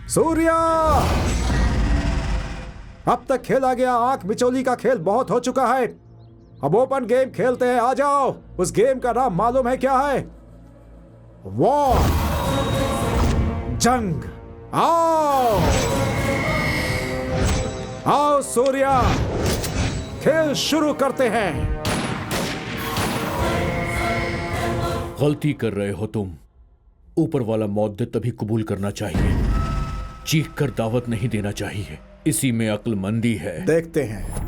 सूर्या, अब तक खेला गया आंख मिचौली का खेल बहुत हो चुका है। अब ओपन गेम खेलते हैं, आ जाओ। उस गेम का नाम मालूम है क्या है? वॉर, जंग। आओ आओ सूर्या, खेल शुरू करते हैं। गलती कर रहे हो तुम। ऊपर वाला मौत दे तभी कबूल करना चाहिए, चीख कर दावत नहीं देना चाहिए। इसी में अक्लमंदी है। देखते हैं।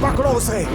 पकड़ो उसे।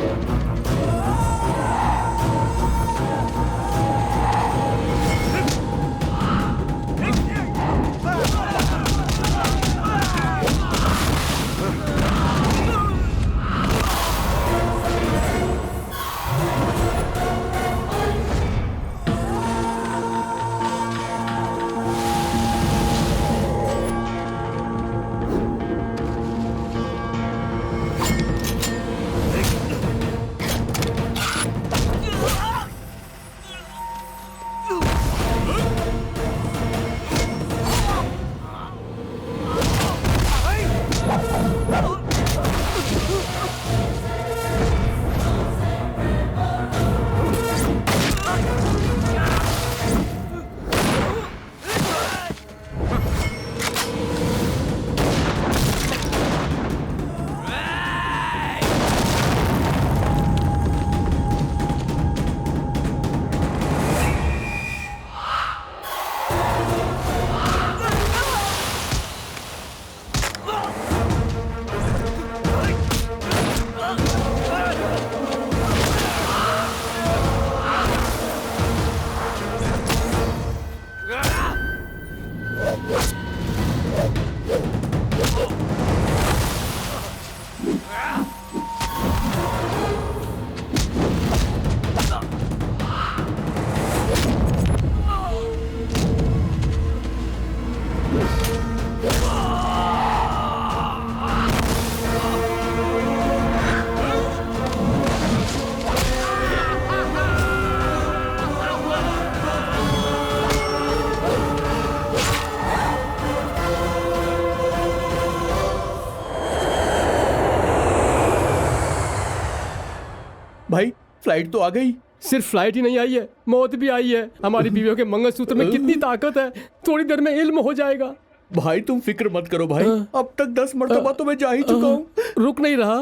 भाई फ्लाइट तो आ गई। सिर्फ फ्लाइट ही नहीं आई है, मौत भी आई है। हमारी बीवियों के मंगलसूत्र में कितनी ताकत है, थोड़ी देर में इल्म हो जाएगा। भाई तुम फिक्र मत करो भाई, अब तक 10 मरतबा तो मैं जा ही चुका हूँ। रुक नहीं रहा,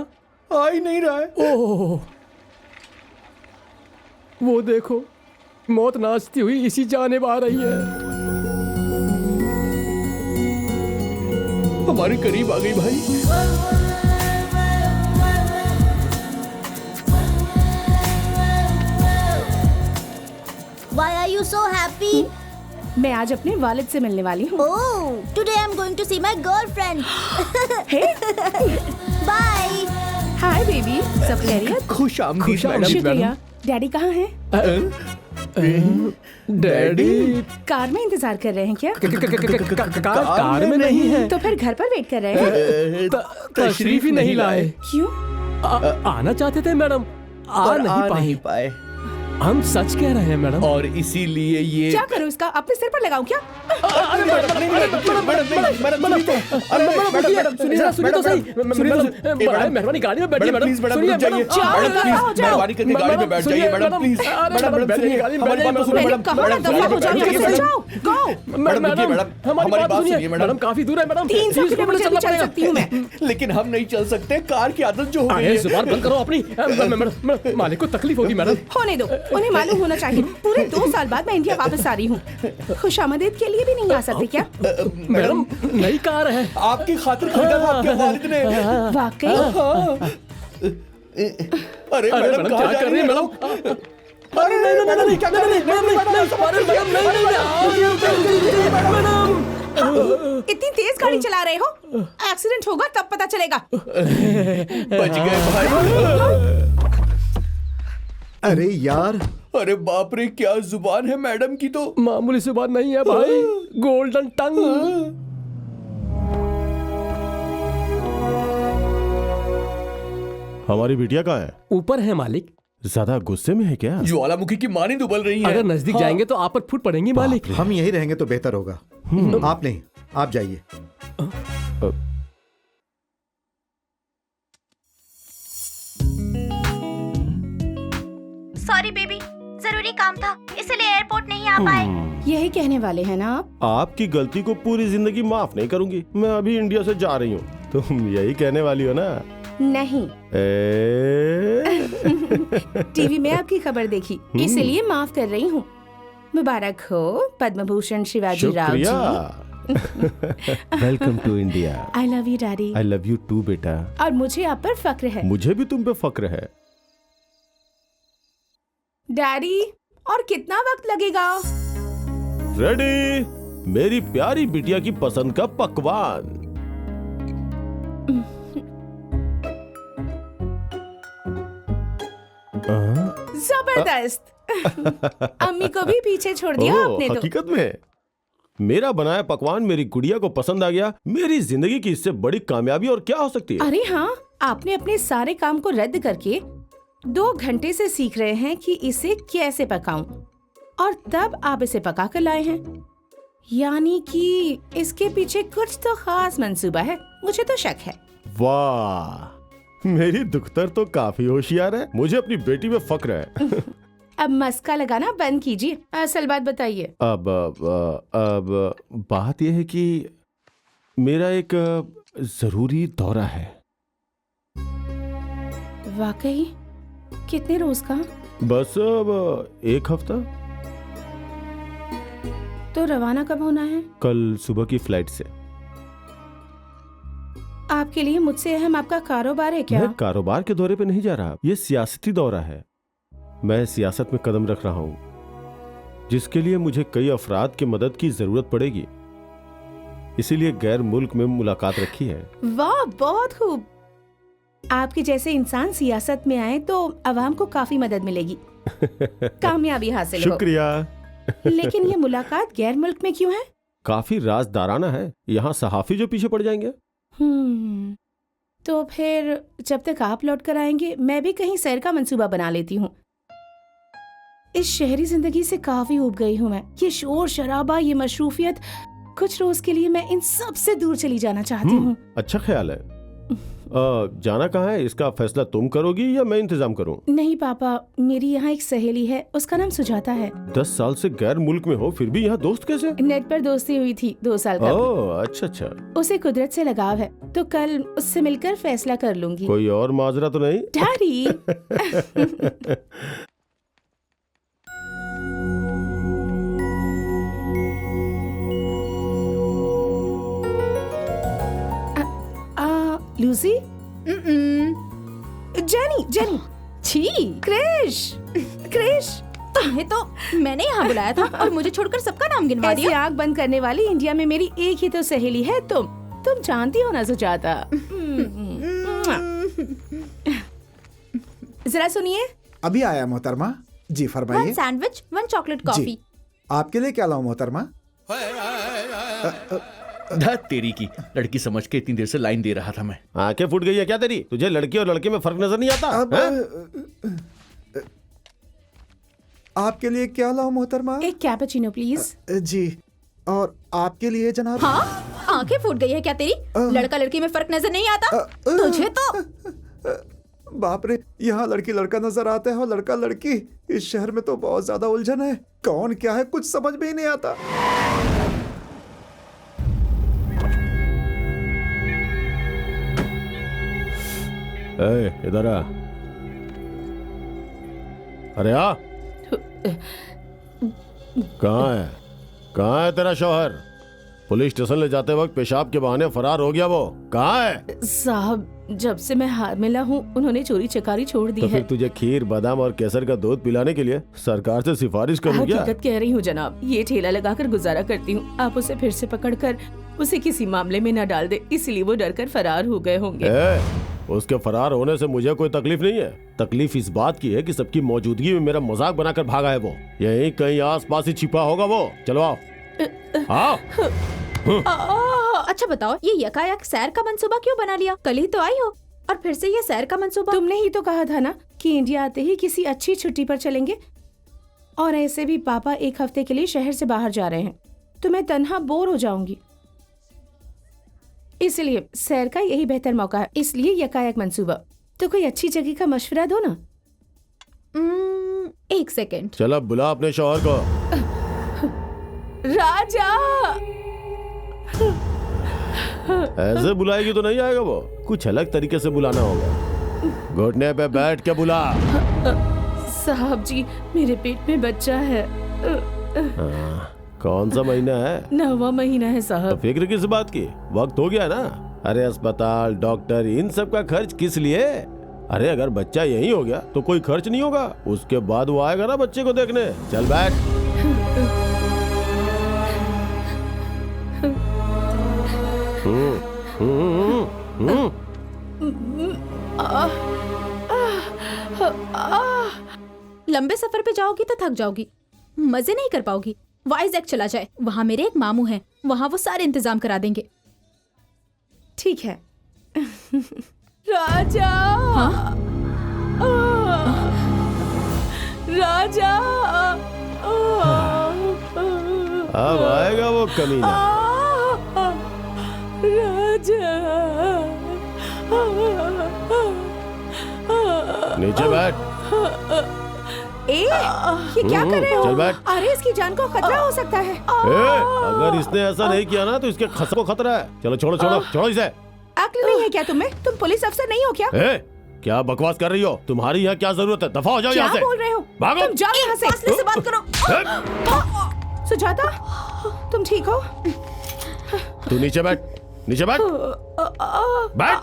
आ ही नहीं रहा है। ओह, वो देखो, मौत नाचती हुई इसी जानिब आ रही है। हमारे करीब आ गई भाई। Why are you so happy? मैं आज अपने वालिद से मिलने वाली हूँ। Oh, today I'm going to see my girlfriend. Hey, Bye. Hi baby, सब खैरियत? खुश आमदीद मैडम। शुक्रिया। डैडी कहाँ हैं? डैडी कार में इंतजार कर रहे हैं क्या? कार में नहीं है, तो फिर घर पर वेट कर रहे हैं? तशरीफ ही नहीं लाए। क्यों? आना चाहते थे मैडम, आ नहीं पाए। हम सच कह रहे हैं मैडम। और इसीलिए ये क्या करूँ इसका? अपने सिर पर लगाऊं क्या? अरे मैडम, सुनिए तो सही। बड़ा मेहरबानी, गाड़ी में बैठिए मैडम। प्लीज मैडम, सुनिए रुक जाइए। मैडम, मैडम प्लीज मेहरबानी करके गाड़ी में बैठ जाइए मैडम, प्लीज। मैडम बैठिए, गाड़ी में हमारी बात तो सुनिए मैडम। कहो ना, दफा हो जाओ, यहाँ से जाओ, go। मैडम रुकिए मैडम, हमारी बात सुनिए मैडम। काफी दूर है मैडम, 300 किलोमीटर भी चल सकती हूँ मैं। लेकिन हम नहीं चल सकते, कार की आदत जो हो गई अरे है। जुबान बंद करो अपनी। मैडम, मालिक को तकलीफ होगी मैडम। होने दो, उन्हें मालूम होना चाहिए। पूरे 2 साल बाद मैं इंडिया वापस आ रही हूँ। खुशामदीद के लिए भी नहीं आ सकते क्या? मैडम, नई कार है। आपकी खातिर खरीदा था आपके वालिद ने। वाकई? अरे मैडम क्या कर रही है मैडम? अरे नहीं क्या कर रही है मैडम? इतनी तेज गाड़ी चला रहे हो, एक्सीडेंट होगा तब पता चलेगा। बच गए भाई। अरे यार, अरे बाप रे, क्या जुबान है मैडम की तो। मामूली सी बात नहीं है भाई, गोल्डन टंग। हमारी बिटिया कहाँ है? ऊपर है मालिक। ज्यादा गुस्से में है क्या? ज्वालामुखी की मां नहीं दुबल रही है। अगर नजदीक जाएंगे तो आप पर फूट पड़ेंगी मालिक। हम यहीं रहेंगे तो बेहतर होगा। आप नहीं, आप जाइए। सॉरी बेबी, जरूरी काम था इसलिए एयरपोर्ट नहीं आ पाए। यही कहने वाले हैं ना आप? आपकी गलती को पूरी जिंदगी माफ नहीं करूंगी। मैं अभी इंडिया से जा रही हूँ। तुम यही कहने वाली हो ना? नहीं, टीवी में आपकी खबर देखी इसलिए माफ कर रही हूँ। मुबारक हो Padma Bhushan Shivaji Rao ji. Welcome to India. I love you daddy. I love you too बेटा। और मुझे आप पर फक्र है। मुझे भी तुम पे फक्र है। डैडी, और कितना वक्त लगेगा? रेडी, मेरी प्यारी बिटिया की पसंद का पकवान। जबरदस्त। अम्मी को भी पीछे छोड़ दिया आपने तो। हकीकत में मेरा बनाया पकवान मेरी गुड़िया को पसंद आ गया। मेरी जिंदगी की इससे बड़ी कामयाबी और क्या हो सकती है? अरे हाँ, आपने अपने सारे काम को रद्द करके 2 घंटे से सीख रहे हैं कि इसे कैसे पकाऊं, और तब आप इसे पका कर लाए हैं। यानी कि इसके पीछे कुछ तो खास मंसूबा है। मुझे तो शक है। वाह, मेरी दुख्तर तो काफी होशियार है। मुझे अपनी बेटी में फक्र है। अब मस्का लगाना बंद कीजिए, असल बात बताइए। अब बात यह है कि मेरा एक जरूरी दौरा है। वाकई? कितने रोज का? बस अब 1 हफ्ता। तो रवाना कब होना है? कल सुबह की फ्लाइट से। आपके लिए मुझसे अहम आपका कारोबार है क्या? मैं कारोबार के दौरे पे नहीं जा रहा, ये सियासती दौरा है। मैं सियासत में कदम रख रहा हूँ, जिसके लिए मुझे कई अफराद की मदद की जरूरत पड़ेगी। इसीलिए गैर मुल्क में मुलाकात रखी है। वाह, बहुत खूब। आपके जैसे इंसान सियासत में आए तो अवाम को काफी मदद मिलेगी, कामयाबी हासिल हो। शुक्रिया। लेकिन ये मुलाकात गैर मुल्क में क्यों है? काफी राजदाराना है। यहाँ सहाफी जो पीछे पड़ जाएंगे। तो फिर जब तक आप लौट कर आएंगे मैं भी कहीं सैर का मंसूबा बना लेती हूँ। इस शहरी जिंदगी से काफी ऊब गई हूँ मैं। ये शोर शराबा, ये मशरूफियत, कुछ रोज के लिए मैं इन सब से दूर चली जाना चाहती हूँ। अच्छा ख्याल है। जाना कहाँ है, इसका फैसला तुम करोगी या मैं इंतजाम करूं? नहीं पापा, मेरी यहाँ एक सहेली है, उसका नाम सुजाता है। 10 साल से गैर मुल्क में हो, फिर भी यहाँ दोस्त कैसे? नेट पर दोस्ती हुई थी 2 साल का। ओह, अच्छा अच्छा। उसे कुदरत से लगाव है, तो कल उससे मिलकर फैसला कर लूंगी। कोई और माजरा तो नहीं? डैडी। लूसी? Jenny, jenny. छी, क्रिश, क्रिश। तुम्हें तो मैंने यहाँ बुलाया था और मुझे छोड़कर सबका नाम गिनवा ऐसी दिया। आंख बंद करने वाली इंडिया में मेरी एक ही तो सहेली है, तुम जानती हो ना सुजाता। जरा सुनिए। अभी आया मोहतरमा जी, 1 फरमाइए। Sandwich, 1 chocolate coffee. जी, आपके लिए क्या लाऊं मोहतरमा? धत तेरी की, लड़की समझ के इतनी देर से लाइन दे रहा था मैं। आंखें फूट गई है क्या तेरी? तुझे लड़की और लड़के में फर्क नजर नहीं आता? अब आपके लिए क्या लाऊं मोहतरमा? एक कैपुचिनो प्लीज। जी, और आपके लिए जनाब? हाँ, आंखें फूट गई है क्या तेरी? लड़का लड़की में फर्क नजर नहीं आता तुझे तो? बाप रे, यहाँ लड़की लड़का नजर आता है और लड़का लड़की। इस शहर में तो बहुत ज्यादा उलझन है। कौन क्या है कुछ समझ में ही नहीं आता। इधर आ। अरे आ। कहाँ है तेरा शौहर? पुलिस स्टेशन ले जाते वक्त पेशाब के बहाने फरार हो गया। वो कहाँ है? साहब, जब से मैं हामिला हूँ उन्होंने चोरी चकारी छोड़ दी तो है। फिर तुझे खीर, बादाम और केसर का दूध पिलाने के लिए सरकार से सिफारिश करूँ क्या? हकीकत कह रही हूँ जनाब, ये ठेला लगाकर गुजारा करती हूँ। आप उसे फिर से पकड़कर उसे किसी मामले में न डाल दे, इसलिए वो डरकर फरार हो गए होंगे। उसके फरार होने से मुझे कोई तकलीफ नहीं है। तकलीफ इस बात की है कि सबकी मौजूदगी में मेरा मजाक बनाकर भागा है वो। यहीं कहीं आसपास ही छिपा होगा वो। चलो आओ। आओ। अच्छा बताओ, ये यकायक सैर का मंसूबा क्यों बना लिया? कल ही तो आई हो और फिर से ये सैर का मंसूबा। तुमने ही तो कहा था ना कि इंडिया आते ही किसी अच्छी छुट्टी पर चलेंगे, और ऐसे भी पापा 1 हफ्ते के लिए शहर से बाहर जा रहे हैं, तो मैं तन्हा बोर हो जाऊंगी। इसलिए सैर का यही बेहतर मौका है, इसलिए यकायक मंसूबा। तो कोई अच्छी जगह का मशवरा दो ना। 1 सेकेंड। चल अब बुला अपने शौहर को। राजा। ऐसे बुलाएगी तो नहीं आएगा वो, कुछ अलग तरीके से बुलाना होगा। घुटने पे बैठ के बुला। साहब जी, मेरे पेट में बच्चा है। कौन सा महीना है? 9वां महीना है तो साहब। फिक्र किस बात की, वक्त हो गया ना। अरे अस्पताल, डॉक्टर, इन सब का खर्च किस लिए? अरे अगर बच्चा यहीं हो गया तो कोई खर्च नहीं होगा, उसके बाद वो आएगा ना बच्चे को देखने। चल बैठ। लंबे सफर पे जाओगी तो थक जाओगी, मजे नहीं कर पाओगी। वाइजैक चला जाए, वहाँ मेरे एक मामू हैं, वहाँ वो सारे इंतजाम करा देंगे। ठीक है। राजा। राजा। अब आएगा वो कमीना। राजा। नीचे बैठ। ये क्या कर रहे हो? चल बैठ। अरे इसकी जान को खतरा हो सकता है। अगर इसने ऐसा नहीं किया ना तो इसके खस को खतरा है। चलो छोड़ो छोड़ो छोड़ो इसे। अक्ल नहीं है क्या तुम्हें? तुम पुलिस अफसर नहीं हो क्या? क्या बकवास कर रही हो? तुम्हारी यहाँ क्या जरूरत है? दफा हो जाओ यहाँ से। क्या बोल रहे हो? भागो। तुम जाओ यहाँ से। फासले से बात करो। सुजाता, तुम ठीक हो? तू नीचे बैठ, नीचे बैठ, बैठ।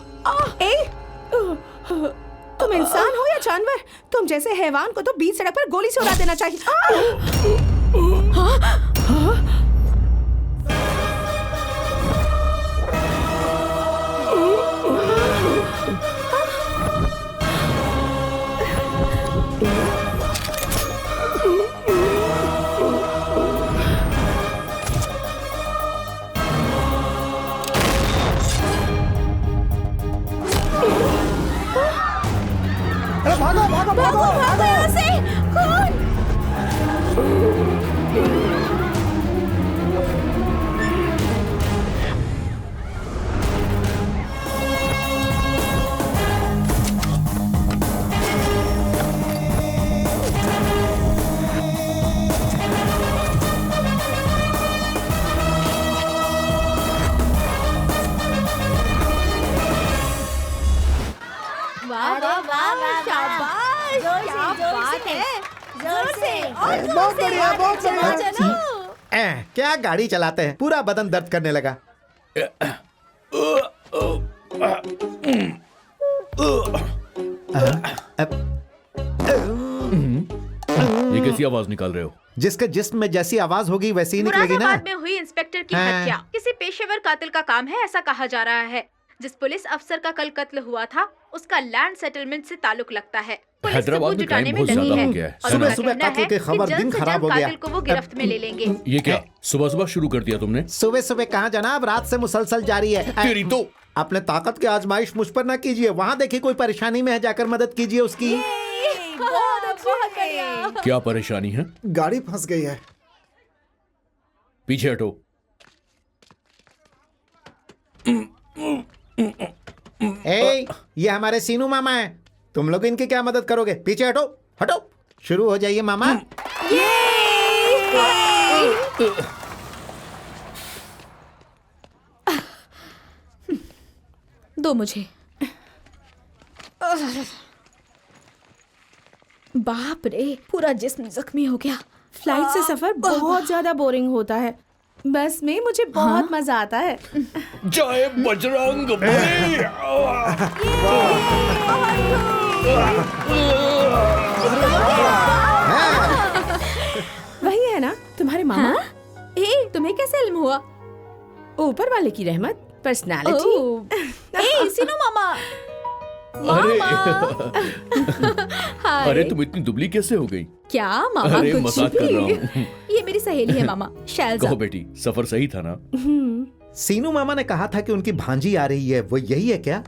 तुम इंसान हो या जानवर? तुम जैसे हैवान को तो बीच सड़क पर गोली से उड़ा देना चाहिए। भागो यहाँ से। कौन? क्या गाड़ी चलाते हैं, पूरा बदन दर्द करने लगा। ये कैसी आवाज निकाल रहे हो? जिसके जिस्म में जैसी आवाज होगी वैसी ही निकलेगी ना। मुरादाबाद में हुई इंस्पेक्टर की हत्या किसी पेशेवर कातिल का काम है, ऐसा कहा जा रहा है। जिस पुलिस अफसर का कल कत्ल हुआ था उसका लैंड सेटलमेंट से ताल्लुक लगता है। पुलिस हैदराबाद में क्राइम बहुत ज्यादा हो गया है। सुबह सुबह कातिल की खबर दिन खराब हो गया। कातिल को वो गिरफ्त में ले लेंगे। ये क्या सुबह सुबह शुरू कर दिया तुमने? सुबह सुबह कहाँ जनाब, रात से मुसलसल जारी है। तेरी तो अपने ताकत की आजमाइश मुझ पर ना कीजिए। वहाँ देखिए कोई परेशानी में है, जाकर मदद कीजिए उसकी। बहुत बढ़िया। क्या परेशानी है? गाड़ी फंस गई है। पीछे हटो। ये हमारे सीनू मामा हैं। तुम लोग इनकी क्या मदद करोगे? पीछे हटो, हटो। शुरू हो जाइए मामा। दो मुझे। बाप रे, पूरा जिस्म जख्मी हो गया। फ्लाइट से सफर बहुत ज्यादा बोरिंग होता है। बस में मुझे बहुत मजा आता है। जय बजरंग बली। वही है ना तुम्हारे मामा? तुम्हें कैसे इल्म हुआ? ऊपर वाले की रहमत, पर्सनालिटी। सीनू मामा, अरे हाय। अरे तुम इतनी दुबली कैसे हो गई? क्या मामा? अरे कुछ मजाक कर रहा भी। हूँ। ये मेरी सहेली है मामा, शैलजा। कहो बेटी, सफर सही था ना? सीनू मामा ने कहा था कि उनकी भांजी आ रही है, वो यही है क्या?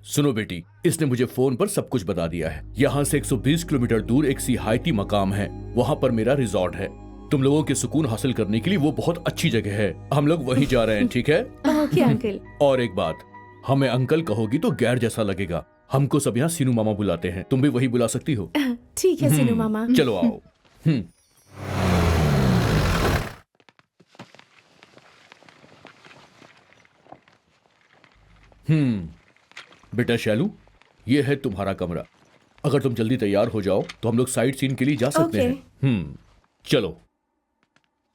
सुनो बेटी, इसने मुझे फोन पर सब कुछ बता दिया है। यहाँ से 120 किलोमीटर दूर एक सिहायती मकाम है, वहाँ पर मेरा रिजॉर्ट है। तुम लोगों के सुकून हासिल करने के लिए वो बहुत अच्छी जगह है। हम लोग वहीं जा रहे हैं, ठीक है? Okay uncle. और एक बात, हमें अंकल कहोगी तो गैर जैसा लगेगा। हमको सब यहाँ सीनू मामा बुलाते हैं, तुम भी वही बुला सकती हो। ठीक है सीनू मामा। चलो आओ। बेटा शैलू, ये है तुम्हारा कमरा। अगर तुम जल्दी तैयार हो जाओ तो हम लोग साइट सीन के लिए जा सकते हैं। चलो।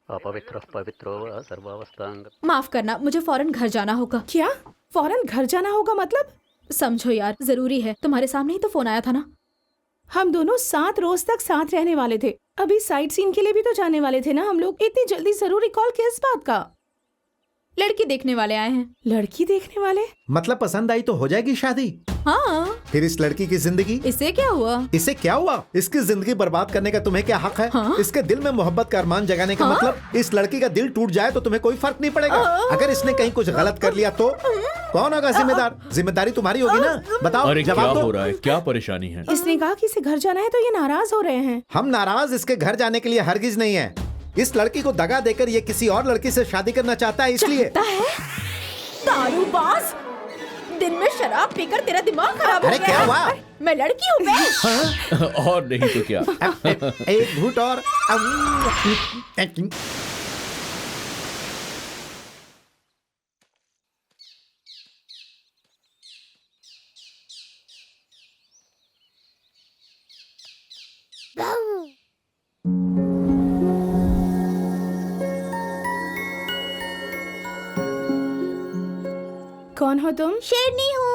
अपवित्र पवित्रो वा सर्वावस्थांग। माफ करना, मुझे फौरन घर जाना होगा। क्या फौरन घर जाना होगा मतलब? समझो यार, जरूरी है। तुम्हारे सामने ही तो फोन आया था ना। हम दोनों 7 रोज तक साथ रहने वाले थे। अभी साइट सीन के लिए भी तो जाने वाले थे ना हम लोग। इतनी जल्दी जरूरी कॉल किस बात का? लड़की देखने वाले आए हैं। लड़की देखने वाले? मतलब पसंद आई तो हो जाएगी शादी? हाँ। फिर इस लड़की की जिंदगी? इससे क्या हुआ? इससे क्या हुआ? इसकी जिंदगी बर्बाद करने का तुम्हें क्या हक है? हाँ? इसके दिल में मोहब्बत का अरमान जगाने का मतलब? इस लड़की का दिल टूट जाए तो तुम्हें कोई फर्क नहीं पड़ेगा। अगर इसने कहीं कुछ गलत कर लिया तो कौन होगा जिम्मेदार? जिम्मेदारी तुम्हारी होगी ना। बताओ, अरे क्या जवाब दो। हो रहा है? क्या परेशानी है? इसने कहा कि इसे घर जाना है तो ये नाराज हो रहे हैं। हम नाराज इसके घर जाने के लिए हरगिज नहीं है। इस लड़की को दगा देकर ये किसी और लड़की से शादी करना चाहता है, इसलिए। दारूबाज, दिन में शराब पीकर तेरा दिमाग खराब हो अरे गया क्या है। हुआ? मैं लड़की हूँ मैं। और नहीं तो क्या। एक घूंट और। कौन हो तुम? शेरनी हूँ।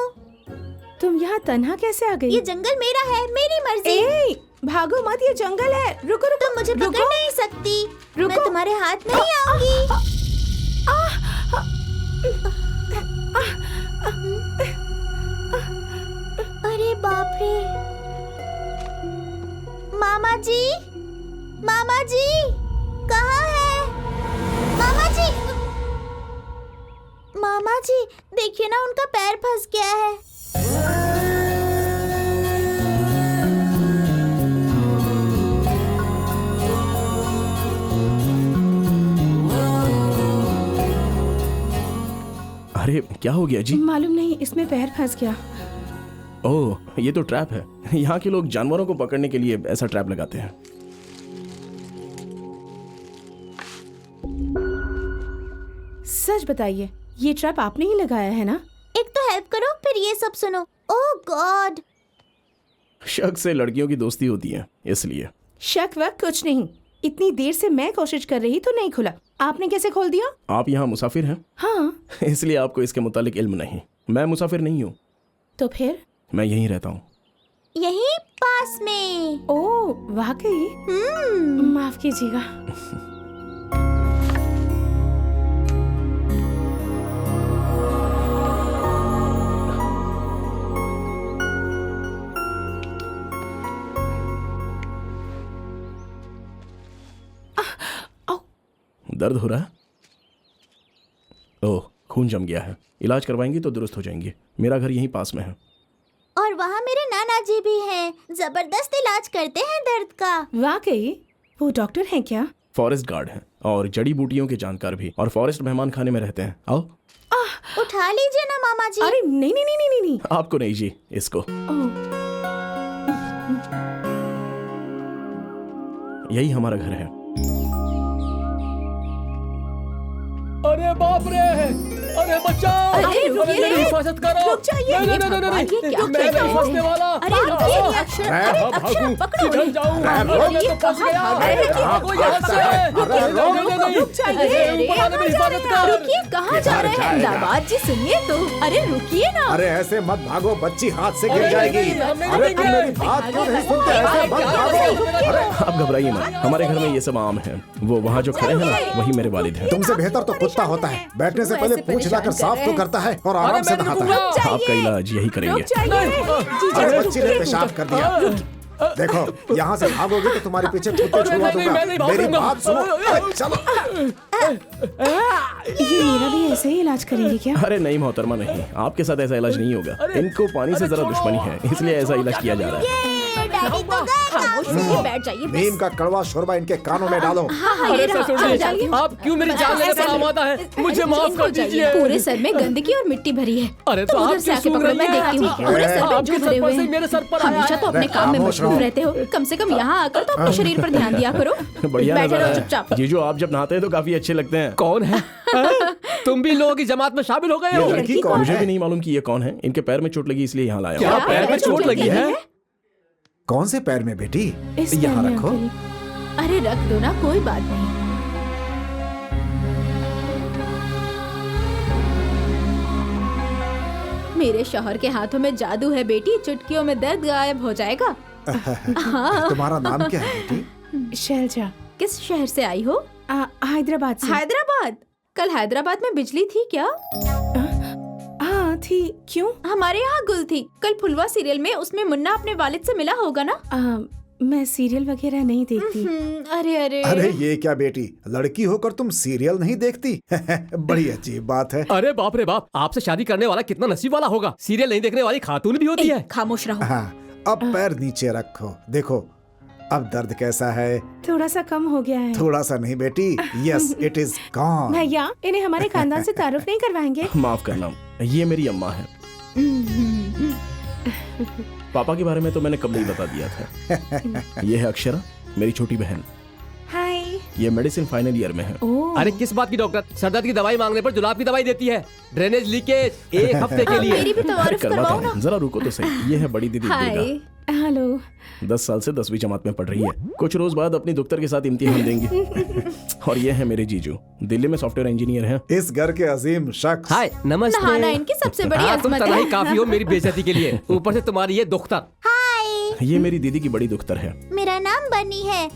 तुम यहाँ तन्हा कैसे आ गई? ये जंगल मेरा है, मेरी मर्जी। ए, भागो मत, ये जंगल है। रुको रुको। तुम मुझे पकड़ नहीं सकती। रुको। मैं तुम्हारे हाथ नहीं आऊंगी। अरे बाप रे। मामा जी, मामा जी, कहाँ है? मामा जी, मामा जी, देखिए ना, उनका पैर फंस गया है। अरे क्या हो गया जी? मालूम नहीं, इसमें पैर फंस गया। ओह, ये तो ट्रैप है। यहाँ के लोग जानवरों को पकड़ने के लिए ऐसा ट्रैप लगाते हैं। सच बताइए, ये ट्रैप आपने ही लगाया है ना? एक तो हेल्प करो, फिर ये सब सुनो। ओह गॉड। शक से लड़कियों की दोस्ती होती है, इसलिए। शक वक कुछ नहीं। इतनी देर से मैं कोशिश कर रही तो नहीं खुला। आपने कैसे खोल दिया? आप यहाँ मुसाफिर हैं? हाँ। इसलिए आपको इसके मुतालिक इल्म नहीं। मैं मुसाफिर नहीं हूँ। तो फिर? मैं यहीं रहता हूँ। यहीं पास में? ओह वाकई? माफ कीजिएगा। दर्द हो रहा है? ओह, खून जम गया है। इलाज करवाएंगी तो दुरुस्त हो जाएंगी। मेरा घर यहीं पास में है। और वहाँ मेरे नाना जी भी हैं। जबरदस्त इलाज करते हैं दर्द का। वाकई? वो डॉक्टर हैं क्या? फॉरेस्ट गार्ड हैं और जड़ी बूटियों के जानकार भी, और फॉरेस्ट मेहमान खाने में रहते हैं। आओ। उठा लीजिए ना मामा जी। अरे नहीं नहीं नहीं नहीं नहीं। आपको नहीं जी, इसको। यही हमारा घर है। अरे बाप रे! अरे बचाओ! अरे रुकिए, मेरी हिफाजत करो! रुक जाइए। नहीं, नहीं, नहीं, नहीं, ये क्या नहीं, मैं नहीं फंसने वाला। अरे रुकिए, ये अक्षर, अरे अक्षर पकड़ो। किधर जाऊं? अरे मैं तो फंस गया। भागो यहाँ से। रुक जाइए। ऊपर वाले मेरी हिफाजत कर। रुकिए, कहाँ जा रहे हैं? दामाद जी सुनिए तो। अरे रुकिए ना। अरे ऐसे मत भागो, बच्ची हाथ से गिर जाएगी। अरे तुम मेरी बात क्यों नहीं सुनते? ऐसे मत भागो। आप घबराइए मत, हमारे घर में ये सब आम है। वो वहाँ जो खड़े हैं ना, वही मेरे वालिद हैं। तुमसे बेहतर तो कुत्ता होता है। बैठने से पहले पूछना जाकर साफ तो करता है और आराम से नहाता है। आपका इलाज यही करेंगे। अरे बच्ची ने पेशाब कर दिया। देखो यहाँ से भागोगे तो तुम्हारे पीछे कुत्ते छुड़वा दूंगा। मेरी बात सुनो। अरे चलो। ये मेरा भी ऐसे ही इलाज करेंगे क्या? अरे नहीं मोहतरमा, नहीं, आपके साथ ऐसा इलाज नहीं होगा। इनको पानी से जरा दुश्मनी है, इसलिए ऐसा इलाज किया जा रहा है। बैठ जाइए। नीम का कड़वा शोरबा इनके कानों में डालो। अरे ससुर जी, आप क्यों मेरी जान लेने पर आमादा है? मुझे माफ कर दीजिए। पूरे सर में गंदगी और मिट्टी भरी है। अरे तो आप से आके पकड़ो, मैं देखती हूँ। पूरे सर में जो भरे हुए हैं। मेरे सर पर आया हमेशा तो अपने काम में मशगूल रहते हो, कम से कम यहाँ आकर तो अपने शरीर पर ध्यान दिया करो। बढ़िया बैठे नजारा रहो है। चुपचाप। जीजू, आप जब नहाते हैं तो काफी अच्छे लगते हैं। कौन है? तुम भी लोगों की जमात में शामिल हो गए हो? लड़की कौन मुझे है? भी नहीं मालूम कि ये कौन है। इनके पैर में चोट लगी इसलिए यहाँ लाया क्या हूँ। पैर में चोट लगी है? कौन से पैर में बेटी? इस यहाँ पैर में रखो। अंकल। अरे रख दो ना, कोई बात नहीं। मेरे शौहर के हाथों में जादू है बेटी, चुटकियों में दर्द गायब हो जाएगा। तुम्हारा नाम क्या है बेटी? शैलजा। किस शहर से आई हो? हैदराबाद से। हैदराबाद? कल हैदराबाद में बिजली थी क्या? हाँ थी। क्यों? हमारे यहाँ गुल थी। कल फुलवा सीरियल में उसमें मुन्ना अपने वालिद से मिला होगा ना? मैं सीरियल वगैरह नहीं देखती। अरे अरे अरे ये क्या बेटी, लड़की होकर तुम सीरियल नहीं देखती? बड़ी अजीब बात है। अरे बाप रे बाप, आपसे शादी करने वाला कितना नसीब वाला होगा। सीरियल नहीं देखने वाली खातून भी होती है। खामोश रहो। हाँ, अब पैर नीचे रखो। देखो अब दर्द कैसा है? थोड़ा सा कम हो गया है। थोड़ा सा नहीं बेटी, यस इट इज गॉन। भैया, इन्हें हमारे खानदान से तारुफ नहीं करवाएंगे? माफ करना, ये मेरी अम्मा है। पापा के बारे में तो मैंने कब नहीं बता दिया था। ये है अक्षरा, मेरी छोटी बहन। हाय। ये मेडिसिन फाइनल ईयर में है। अरे किस बात की डॉक्टर? सरदर्द की दवाई मांगने पर जुलाब की दवाई देती है। ड्रेनेज लीकेज 1 हफ्ते के लिए। मेरी भी तवारुफ करवाता करवाओ ना। हूँ, जरा रुको तो सही। ये है बड़ी दीदी दुर्गा। हेलो। 10 साल से 10वीं जमात में पढ़ रही है। कुछ रोज बाद अपनी दुख्तर के साथ इम्तिहान देंगी। और ये है मेरे जीजू, दिल्ली में सॉफ्टवेयर इंजीनियर हैं। इस घर के अजीम शख्स। हाय, नमस्ते। नहाना इनकी सबसे बड़ी तुम अजमत तनाई है। काफी हो मेरी बेइज्जती के लिए, ऊपर से तुम्हारी ये दुख्तर। हाय, ये मेरी दीदी की बड़ी दुख्तर है। मेरा नाम बनी है,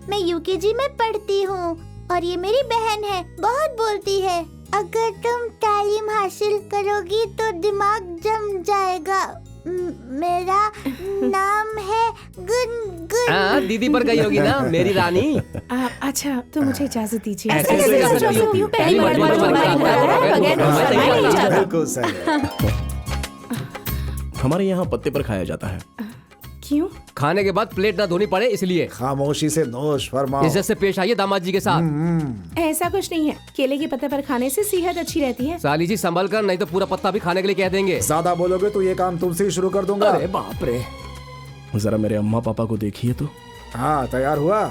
मैं यूकेजी में पढ़ती हूँ। और ये मेरी बहन है, बहुत बोलती है। अगर तुम तालीम हासिल करोगी तो दिमाग जम जाएगा। मेरा नाम है गुनगुन। दीदी पर गई होगी ना मेरी रानी। अच्छा तो मुझे इजाजत दीजिए। ऐसे कैसे कर सकती हो? पहली मर्तबा बिल्कुल सही। हमारे यहाँ पत्ते पर खाया जाता है। क्यों? खाने के बाद प्लेट ना धोनी पड़े इसलिए। खामोशी से नोश फरमाओ। इज्जत से पेश आइए दामाद जी के साथ। ऐसा कुछ नहीं है, केले के पत्ते पर खाने से सेहत अच्छी रहती है। साली जी संभल कर, नहीं तो पूरा पत्ता भी खाने के लिए कह देंगे। ज्यादा बोलोगे तो ये काम तुमसे ही शुरू कर दूंगा। अरे बाप रे। जरा मेरे अम्मा पापा को देखिए तो। हाँ तैयार हुआ?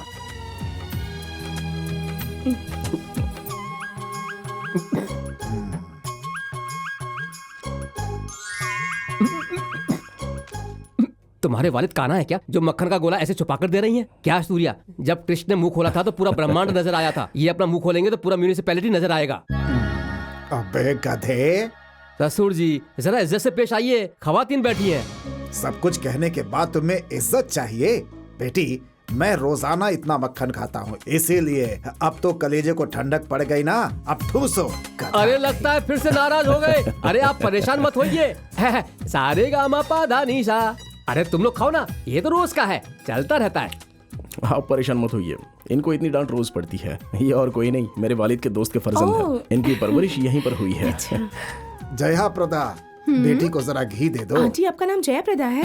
तुम्हारे वालिद काना है क्या जो मक्खन का गोला ऐसे छुपा कर दे रही हैं? क्या सूर्या, जब कृष्ण ने मुंह खोला था तो पूरा ब्रह्मांड नजर आया था। ये अपना मुंह खोलेंगे तो पूरा म्यूनिसिपैलिटी नजर आएगा। अबे गधे। ससुर जी जरा इज्जत से पेश आइए, खवातीन बैठी हैं। सब कुछ कहने के बाद तुम्हें इज्जत चाहिए? बेटी मैं रोजाना इतना मक्खन खाता हूँ, इसीलिए अब तो कलेजे को ठंडक पड़ गई ना, अब ठूसो। अरे लगता है फिर से नाराज हो गए। अरे आप परेशान मत होइए। सारे गामा पा धा नी सा। अरे तुम लोग खाओ ना, ये तो रोज का है, चलता रहता है। आप परेशान मत होइए, इनको इतनी डांट रोज पड़ती है। ये और कोई नहीं, मेरे वालिद के दोस्त के फर्जंद है। इनकी परवरिश यहीं पर हुई है। जया प्रदा, बेटी को जरा घी दे दो। आंटी आपका नाम जयाप्रदा है?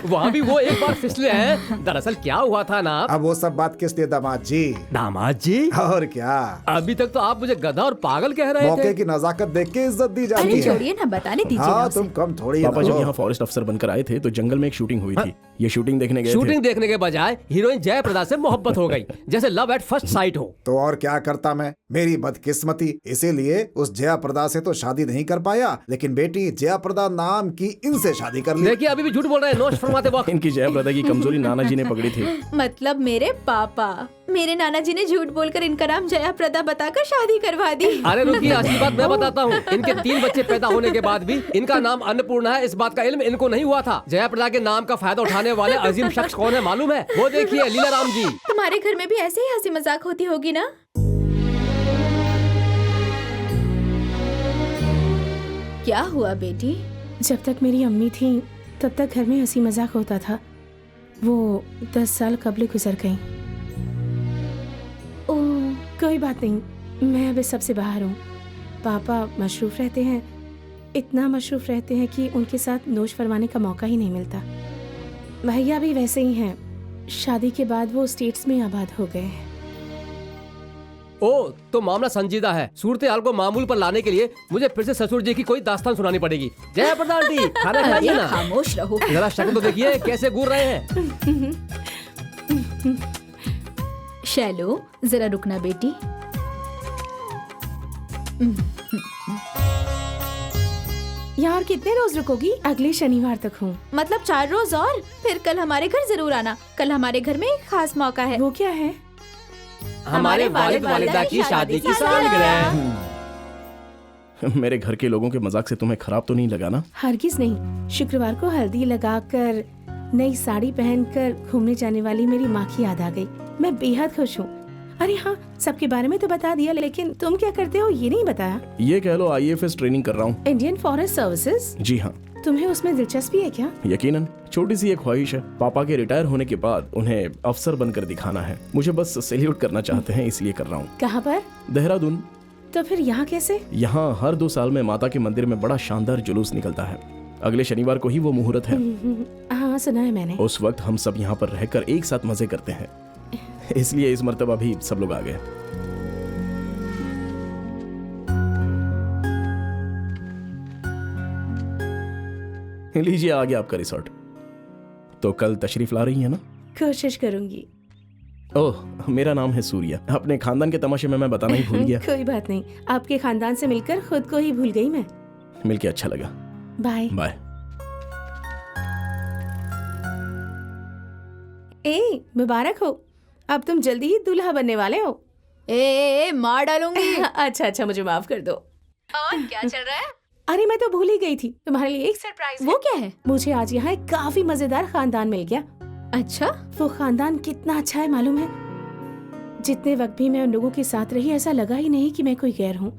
वहाँ भी वो एक बार फिसले हैं। दरअसल क्या हुआ था ना, अब वो सब बात किस लिए दामाद जी? दामाद जी? और क्या, अभी तक तो आप मुझे गधा और पागल कह रहे थे। मौके की नजाकत देख के इज्जत दी जाती अरे है। छोड़िए ना, बताने दीजिए। हाँ तुम कम थोड़ी। पापा जब यहाँ फॉरेस्ट अफसर बनकर आए थे तो जंगल में एक शूटिंग हुई थी। ये शूटिंग देखने गए थे। शूटिंग देखने के बजाय हीरोइन जयाप्रदा से मोहब्बत हो गई, जैसे लव एट फर्स्ट साइट हो। तो और क्या करता मैं, मेरी बदकिस्मती, इसीलिए उस जयाप्रदा से तो शादी नहीं कर पाया, लेकिन बेटी जयाप्रदा नाम की इनसे शादी कर ली। देखिए अभी भी झूठ बोल रहे हैं, नोश फरमाते वक्त। इनकी जयाप्रदा की कमजोरी नाना जी ने पकड़ी थी। मतलब मेरे पापा, मेरे नाना जी ने झूठ बोलकर इनका नाम जयाप्रदा बताकर शादी करवा दी। अरे रुकिए, असली बात मैं बताता हूँ। इनके 3 बच्चे पैदा होने के बाद भी इनका नाम अन्नपूर्णा है, इस बात का इल्म इनको नहीं हुआ था। जयाप्रदा के नाम का फायदा उठाने वाले अजीम शख्स कौन है मालूम है? वो देखिए लीला राम जी। तुम्हारे घर में भी ऐसे ही हंसी मजाक होती होगी ना? क्या हुआ बेटी? जब तक मेरी अम्मी थी तब तक घर में हंसी मजाक होता था। वो 10 साल कबल गुजर गईं। ओह, कोई बात नहीं, मैं अब इस सबसे बाहर हूँ। पापा मशरूफ रहते हैं, इतना मशरूफ रहते हैं कि उनके साथ नोश फरमाने का मौका ही नहीं मिलता। भैया भी वैसे ही हैं। शादी के बाद वो स्टेट्स में आबाद हो गए हैं। ओ, तो मामला संजीदा है। सूरत हाल को मामूल पर लाने के लिए मुझे फिर से ससुर जी की कोई दास्तान सुनानी पड़ेगी। जया प्रधान जी, खाना खाइए ना। खामोश रहो। जरा शक्ल तो देखिए कैसे घूर रहे हैं। शैलो, जरा रुकना बेटी। यहाँ और कितने रोज रुकोगी? अगले शनिवार तक हूँ। मतलब 4 रोज और? फिर कल हमारे घर जरूर आना। कल हमारे घर में एक खास मौका है। वो क्या है? हमारे वालिद वालिदा की शादी की सालगिरह। मेरे घर के लोगों के मजाक से तुम्हें खराब तो नहीं लगा ना? हरगिज नहीं। शुक्रवार को हल्दी लगाकर नई साड़ी पहनकर घूमने जाने वाली मेरी माँ की याद आ गई। मैं बेहद खुश हूँ। अरे हाँ, सबके बारे में तो बता दिया, लेकिन तुम क्या करते हो ये नहीं बताया। ये कह लो IAFS ट्रेनिंग कर रहा हूँ। Indian forest services? जी हाँ। तुम्हें उसमें दिलचस्पी है क्या? यकीनन। छोटी सी एक ख्वाहिश है। पापा के रिटायर होने के बाद उन्हें अफसर बनकर दिखाना है। मुझे बस सैल्यूट करना चाहते हैं, इसलिए कर रहा हूँ। कहाँ पर? देहरादून। तो फिर यहाँ कैसे? यहाँ हर 2 साल में माता के मंदिर में बड़ा शानदार जुलूस निकलता है। अगले शनिवार को ही वो मुहूर्त है। हाँ, सुना है मैंने। उस वक्त हम सब यहाँ पर रहकर एक साथ मजे करते हैं, इसलिए इस मर्तबा भी सब लोग आ गए। लीजिए, आ गया आपका रिसोर्ट। तो कल तशरीफ ला रही है ना? कोशिश करूंगी। ओह, मेरा नाम है सूर्या। अपने खानदान के तमाशे में मैं बताना ही भूल गया। कोई बात नहीं, आपके खानदान से मिलकर खुद को ही भूल गई मैं। मिलके अच्छा लगा। Bye bye. ए, मुबारक हो, अब तुम जल्दी ही दूल्हा बनने वाले हो। ए, मार डालूंगी। अच्छा, मुझे माफ कर दो। और क्या चल रहा है? अरे मैं तो भूल ही गई थी, तुम्हारे लिए एक सरप्राइज है। वो क्या है? मुझे आज यहाँ एक काफी मजेदार खानदान मिल गया। अच्छा? वो खानदान कितना अच्छा है मालूम है? जितने वक्त भी मैं उन लोगों के साथ रही, ऐसा लगा ही नहीं कि मैं कोई गैर हूँ।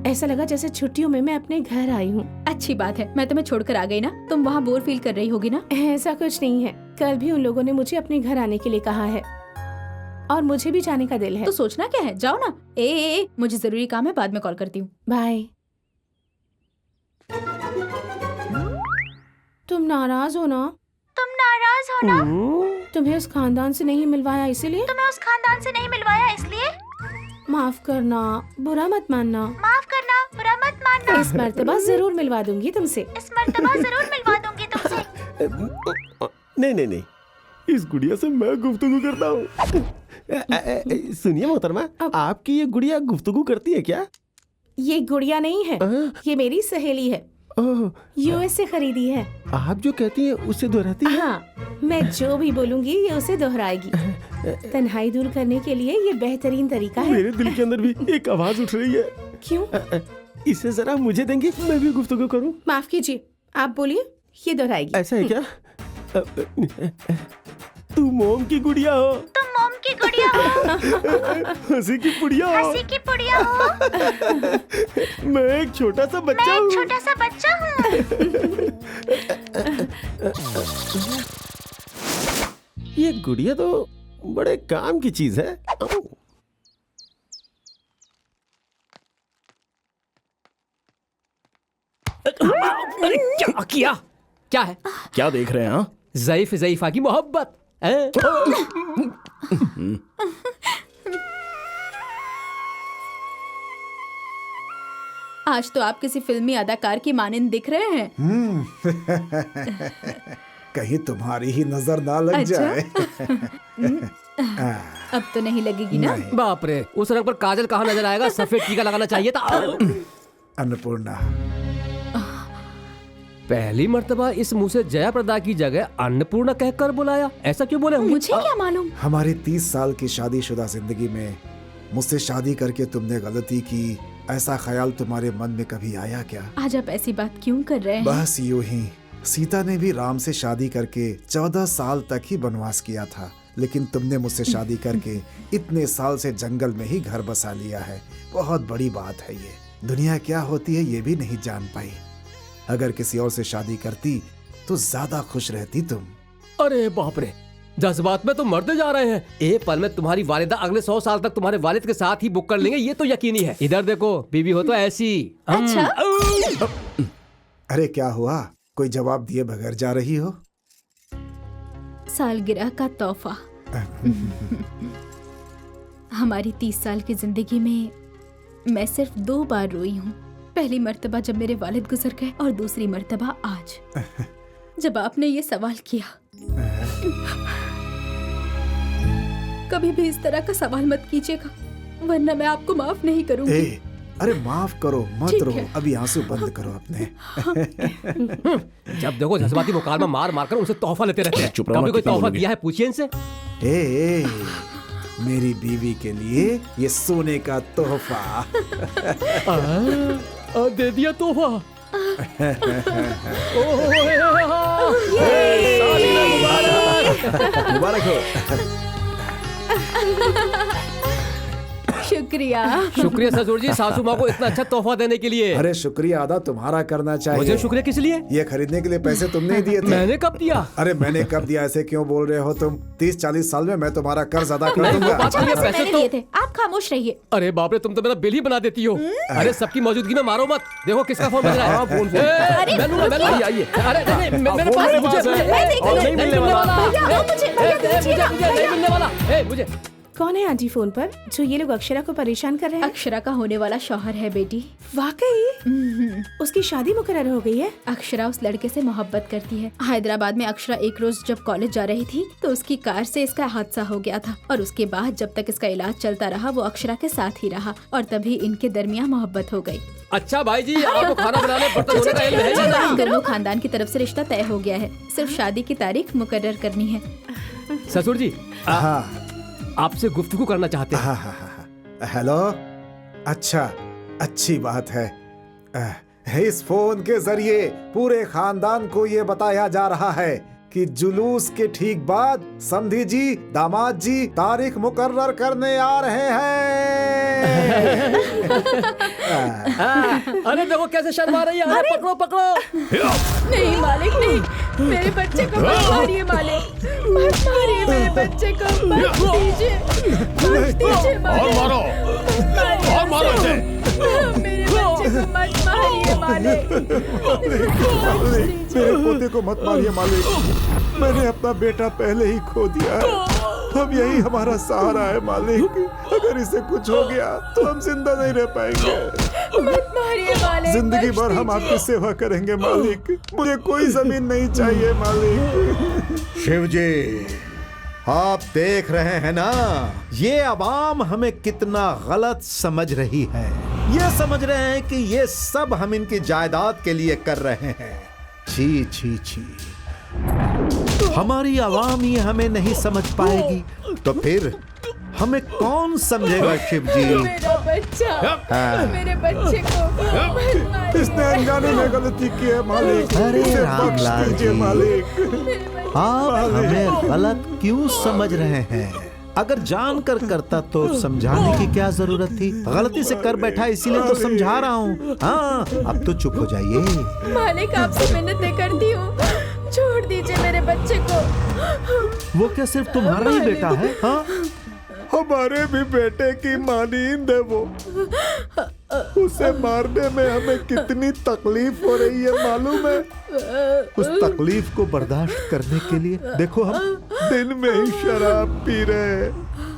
ऐसा लगा जैसे छुट्टियों में मैं अपने घर आई हूँ। अच्छी बात है, मैं तुम्हें छोड़कर आ गई ना। तुम वहाँ बोर फील कर रही होगी ना? ऐसा कुछ नहीं है। कल भी उन लोगों ने मुझे अपने घर आने के लिए कहा है और मुझे भी जाने का दिल है। तो सोचना क्या है, जाओ ना। ए, मुझे जरूरी काम है, बाद में कॉल करती हूँ। बाय। तुम नाराज हो ना? तुम नाराज हो ना? तुम्हें उस खानदान से नहीं मिलवाया इसलिए? तुम्हें उस खानदान से नहीं मिलवाया इसलिए? माफ करना, बुरा मत मानना। माफ करना, बुरा मत मानना। इस मर्तबा जरूर मिलवा दूंगी तुमसे। इस मर्तबा जरूर मिलवा दूंगी तुमसे। नहीं, इस गुड़िया से मैं गुफ्तगू करता हूँ। सुनिए मोहतरमा, आपकी ये गुड़िया गुफ्तगू करती है क्या? ये गुड़िया नहीं है, ये मेरी सहेली है। US से खरीदी है। आप जो कहती हैं उससे दोहराती है? हाँ, मैं जो भी बोलूंगी ये उसे दोहराएगी। तन्हाई दूर करने के लिए ये बेहतरीन तरीका है। मेरे दिल के अंदर भी एक आवाज उठ रही है। क्यों? इसे जरा मुझे देंगे, मैं भी गुफ्तगू करूं। माफ कीजिए, आप बोलिए, ये दोहराएगी। ऐसा है क्या? तू मोम की गुड़िया हो। तुम मोम की गुड़िया हो। हंसी की पुड़िया हो। हंसी की पुड़िया हो। मैं एक छोटा सा बच्चा हूँ। मैं एक छोटा सा बच्चा हूँ। ये गुड़िया तो बड़े काम की चीज है। अरे क्या किया? क्या है? क्या देख रहे हैं? हाँ, ज़ईफ़ा की मोहब्बत। आज तो आप किसी फिल्मी अदाकार की मानिंद दिख रहे हैं। कहीं तुम्हारी ही नजर ना लग जाए। अब तो नहीं लगेगी ना? बाप रे, उस रंग पर काजल कहाँ नजर आएगा? सफेद टीका लगाना चाहिए था। अन्नपूर्णा, पहली मर्तबा इस मुंह से जया प्रदा की जगह अन्नपूर्णा कहकर बुलाया। ऐसा क्यों बोले होंगे? मुझे क्या मालूम। हमारी 30 साल की शादीशुदा जिंदगी में मुझसे शादी करके तुमने गलती की, ऐसा ख्याल तुम्हारे मन में कभी आया क्या? आज आप ऐसी बात क्यों कर रहे हैं? बस यूं ही। सीता ने भी राम से शादी करके 14 साल तक ही वनवास किया था, लेकिन तुमने मुझसे शादी करके इतने साल से जंगल में ही घर बसा लिया है। बहुत बड़ी बात है ये। दुनिया क्या होती है ये भी नहीं जान पाई। अगर किसी और से शादी करती तो ज्यादा खुश रहती तुम। अरे बाप रे, जज्बात में तो मरते जा रहे हैं। एक पल में तुम्हारी वालिदा अगले 100 साल तक तुम्हारे वालिद के साथ ही बुक कर लेंगे, ये तो यकीनी है। इधर देखो, बीवी हो तो ऐसी। अच्छा। अरे क्या हुआ, कोई जवाब दिए बगैर जा रही हो? सालगिरह का तोहफा। हमारी 30 साल की जिंदगी में मैं सिर्फ 2 बार रोई हूँ। पहली मर्तबा जब मेरे वालिद गुजर गए और दूसरी मर्तबा आज जब आपने ये सवाल किया। कभी भी इस तरह का सवाल मत कीजिएगा, वरना मैं आपको माफ नहीं करूंगी। अरे माफ करो, मत रो, अभी आंसू बंद करो अपने। जब देखो जज्बाती मुकालमा मार मार कर उनसे तोहफा लेते रहते हैं। कभी कोई तोहफा दिया है पूछिए इनसे। मेरी बीवी के लिए ये सोने का तोहफा। दे दिया तोहफा। मुबारक हो। शुक्रिया। शुक्रिया ससुर जी, सासू माँ को इतना अच्छा तोहफा देने के लिए। अरे शुक्रिया अदा तुम्हारा करना चाहिए। मुझे शुक्रिया किस लिए? ये खरीदने के लिए पैसे तुमने ही दिए थे। मैंने कब दिया? अरे मैंने कब दिया, ऐसे क्यों बोल रहे हो तुम? 30-40 साल में मैं तुम्हारा कर्ज अदा कर दूंगा। पैसे दिए थे, आप खामोश रहिए। अरे बाप रे, तुम तो मेरा बिल ही बना देती हो। अरे सबकी मौजूदगी में मारो मत। देखो किसका फोन बज रहा है। मुझे कौन है आंटी फोन पर जो ये लोग अक्षरा को परेशान कर रहे हैं? अक्षरा का होने वाला शौहर है बेटी। वाकई? उसकी शादी मुकर्रर हो गई है? अक्षरा उस लड़के से मोहब्बत करती है। हैदराबाद में अक्षरा एक रोज जब कॉलेज जा रही थी तो उसकी कार से इसका हादसा हो गया था, और उसके बाद जब तक इसका इलाज चलता रहा वो अक्षरा के साथ ही रहा, और तभी इनके दरमियान मोहब्बत हो गई। अच्छा भाई जी, आपको खाना बनाने बर्तन धोने का इल्म है या नहीं? दोनों खानदान की तरफ से रिश्ता तय हो गया है, सिर्फ शादी की तारीख मुकर्रर करनी है। ससुर जी आपसे गुफ्तगू करना चाहते हैं। हेलो, अच्छा, अच्छी बात है। इस फोन के जरिए पूरे खानदान को ये बताया जा रहा है कि जुलूस के ठीक बाद समधी जी, दामाद जी तारीख मुकर्रर करने आ रहे हैं। अरे देखो कैसे शर्मा रही है। अरे पकड़ो पकड़ो। नहीं मालिक नहीं, मेरे बच्चे को मत मारिए मालिक, मत मारिए मेरे बच्चे को, मत दीजिए, मत दीजिए मालिक, और मारो इसे, मेरे बच्चे को मत मारिए मालिक, मेरे पोते को मत मारिए मालिक, मैंने अपना बेटा पहले ही खो दिया है, अब यही हमारा सहारा है मालिक, अगर इसे कुछ हो गया तो हम जिंदा नहीं रह पाएंगे। मत मारिए मालिक, जिंदगी भर हम आपकी सेवा करेंगे मालिक, मुझे कोई जमीन नहीं चाहिए मालिक। शिवजी, आप देख रहे हैं ना, ये अवाम हमें कितना गलत समझ रही है। ये समझ रहे हैं कि ये सब हम इनकी जायदाद के लिए कर रहे हैं। छी छी छी, हमारी अवाम ही हमें नहीं समझ पाएगी तो फिर हमें कौन समझेगा? शिवजी, मेरा बच्चा, मेरे बच्चे को मत मारिए। इसने अनजाने में गलती की है मालिक, अरे इसे बख्श रामलाल दीजिए जी, मालिक। आप हमें गलत क्यों समझ रहे हैं? अगर जानकर करता तो समझाने की क्या जरूरत थी? गलती से कर बैठा इसीलिए तो समझा रहा हूँ। हाँ, अब तो चुप हो जाइए। मालिक आपसे मिन्नतें करती हूँ, छोड़ दीजिए मेरे बच्चे को। वो क्या सिर्फ तुम्हारा ही बेटा है? हाँ, हमारे भी बेटे की मानींद है वो, उसे मारने में हमें कितनी तकलीफ हो रही है मालूम है? उस तकलीफ को बर्दाश्त करने के लिए देखो हम दिन में ही शराब पी रहे हैं,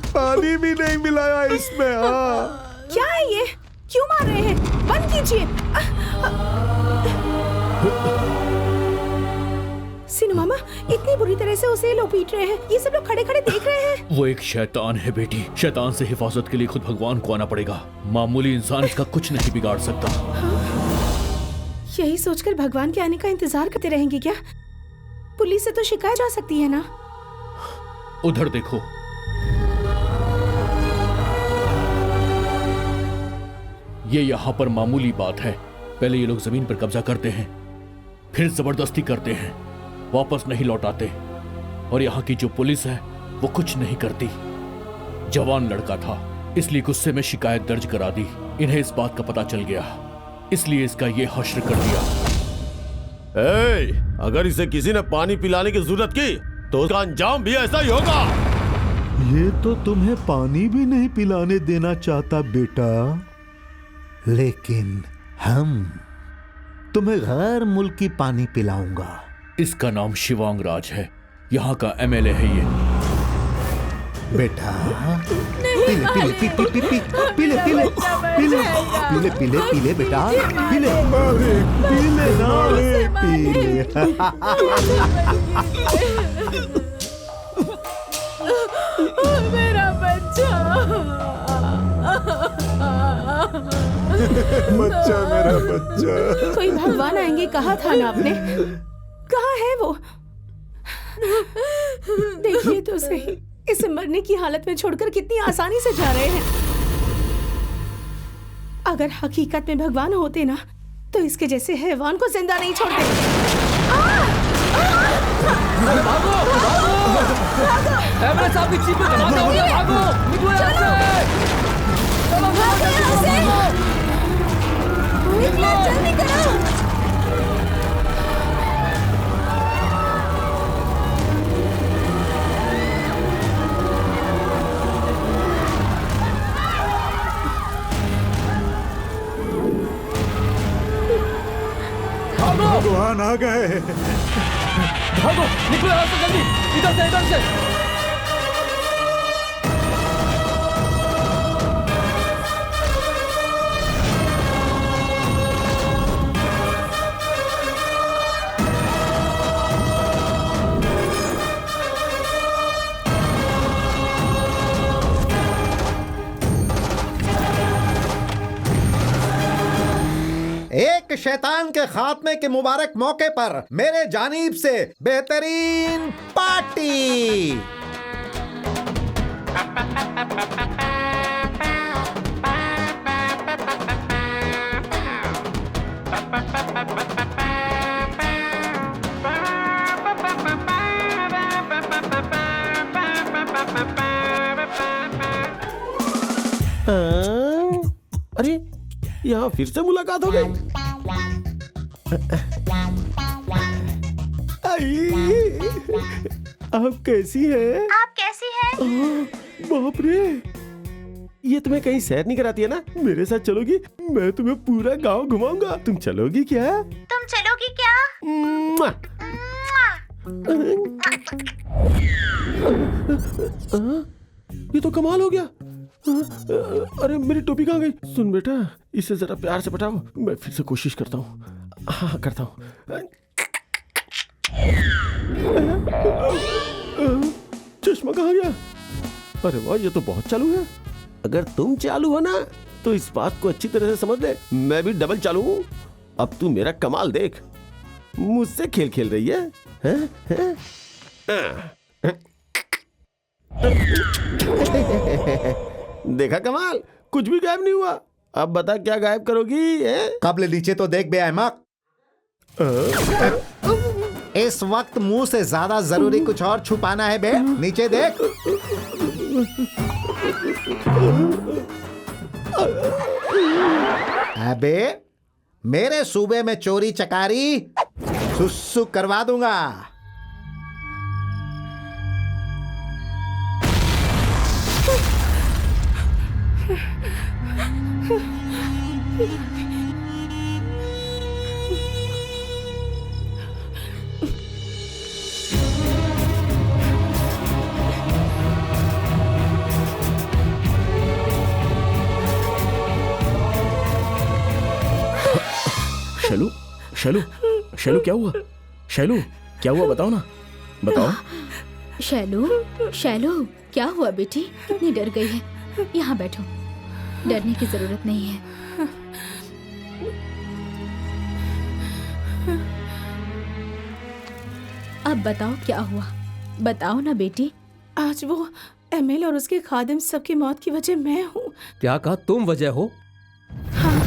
पानी भी नहीं मिलाया इसमें। हाँ, क्या है ये? क्यों मार रहे हैं? बंद कीजिए। सिनु मामा, इतनी बुरी तरह से उसे लोग पीट रहे हैं, ये सब लोग खड़े खड़े देख रहे हैं। वो एक शैतान है बेटी, शैतान से हिफाजत के लिए खुद भगवान को आना पड़ेगा, मामूली इंसान इसका कुछ नहीं बिगाड़ सकता। यही सोचकर भगवान के आने का इंतजार करते रहेंगे क्या? पुलिस से तो शिकायत जा सकती है ना? उधर देखो, ये यहाँ पर मामूली बात है। पहले ये लोग जमीन पर कब्जा करते हैं, फिर जबरदस्ती करते हैं, वापस नहीं लौटाते, और यहाँ की जो पुलिस है वो कुछ नहीं करती। जवान लड़का था, इसलिए गुस्से में शिकायत दर्ज करा दी। इन्हें इस बात का पता चल गया, इसलिए इसका ये हश्र कर दिया। अगर इसे किसी ने पानी पिलाने की जरूरत की तो उसका अंजाम भी ऐसा ही होगा। ये तो तुम्हें पानी भी नहीं पिलाने देना चाहता बेटा, लेकिन हम तुम्हें गैर मुल्की पानी पिलाऊंगा। इसका नाम शिवांग राज है, यहाँ का एमएलए है ये। बेटा पीले पीले पी पी पी पी पीले पीले पीले पीले पीले पीले बेटा पीले पीले ना पीले। मेरा बच्चा, बच्चा मेरा बच्चा। कोई भगवान आएंगे कहा था ना आपने, कहाँ है वो? देखिए तो सही, इसे मरने की हालत में छोड़कर कितनी आसानी से जा रहे हैं। अगर हकीकत में भगवान होते ना तो इसके जैसे हैवान को जिंदा नहीं छोड़ते। भागो भागो, एमएलए साहब की जीप में धमाका हो गया, भागो निकलो यहाँ से, निकलो जल्दी करो। भगवान आ गए। भागो निकलो यहाँ से जल्दी, इधर से इधर से। एक शैतान के खात्मे के मुबारक मौके पर मेरे जानीब से बेहतरीन पार्टी। अरे यहाँ फिर से मुलाकात हो गई। आप कैसी हैं? आप कैसी हैं? बाप रे, ये तुम्हें कहीं सैर नहीं कराती है ना? मेरे साथ चलोगी? मैं तुम्हें पूरा गांव घुमाऊंगा। तुम चलोगी क्या? तुम चलोगी क्या? मुआ। ये तो कमाल हो गया। अरे मेरी टोपी कहाँ गई? सुन बेटा, इसे जरा प्यार से पटाओ। मैं फिर से कोशिश करता हूँ। हाँ करता हूँ। चश्मा कहाँ गया? अरे वाह, ये तो बहुत चालू है। अगर तुम चालू हो ना तो इस बात को अच्छी तरह से समझ ले, मैं भी डबल चालू हूँ। अब तू मेरा कमाल देख। मुझसे खेल खेल रही है, देखा कमाल, कुछ भी गायब नहीं हुआ। अब बता क्या गायब करोगी? कबले नीचे तो देख बे अहमक। इस वक्त मुंह से ज्यादा जरूरी कुछ और छुपाना है बे। नीचे देख। अबे मेरे सूबे में चोरी चकारी सुसु करवा दूंगा। शैलू, शैलू, शैलू क्या हुआ? शैलू क्या हुआ, बताओ ना, बताओ। शैलू, शैलू क्या हुआ बेटी? कितनी डर गई है? यहाँ बैठो, डरने की जरूरत नहीं है। अब बताओ क्या हुआ, बताओ ना बेटी। आज वो एमएल और उसके खादिम सबकी मौत की वजह मैं हूँ। क्या कहा? तुम वजह हो? हाँ,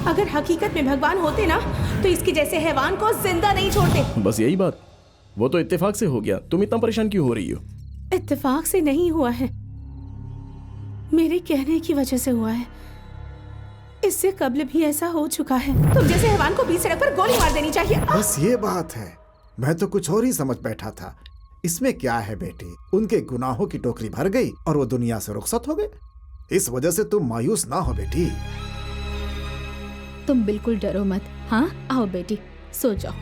अगर हकीकत में भगवान होते ना तो इसके जैसे हैवान को जिंदा नहीं छोड़ते। बस यही बात। वो तो इत्तेफाक से हो गया, तुम इतना परेशान क्यों हो रही हो? इत्तेफाक से नहीं हुआ है, मेरे कहने की वजह से हुआ है। इससे कबल भी ऐसा हो चुका है। तुम जैसे हैवान को बीच सड़क पर गोली मार देनी चाहिए। बस ये बात है, मैं तो कुछ और ही समझ बैठा था। इसमें क्या है बेटी, उनके गुनाहों की टोकरी भर गई और वो दुनिया से रुखसत हो गए। इस वजह से तुम मायूस ना हो बेटी। तुम बिल्कुल डरो मत। हाँ, आओ बेटी, सो जाओ।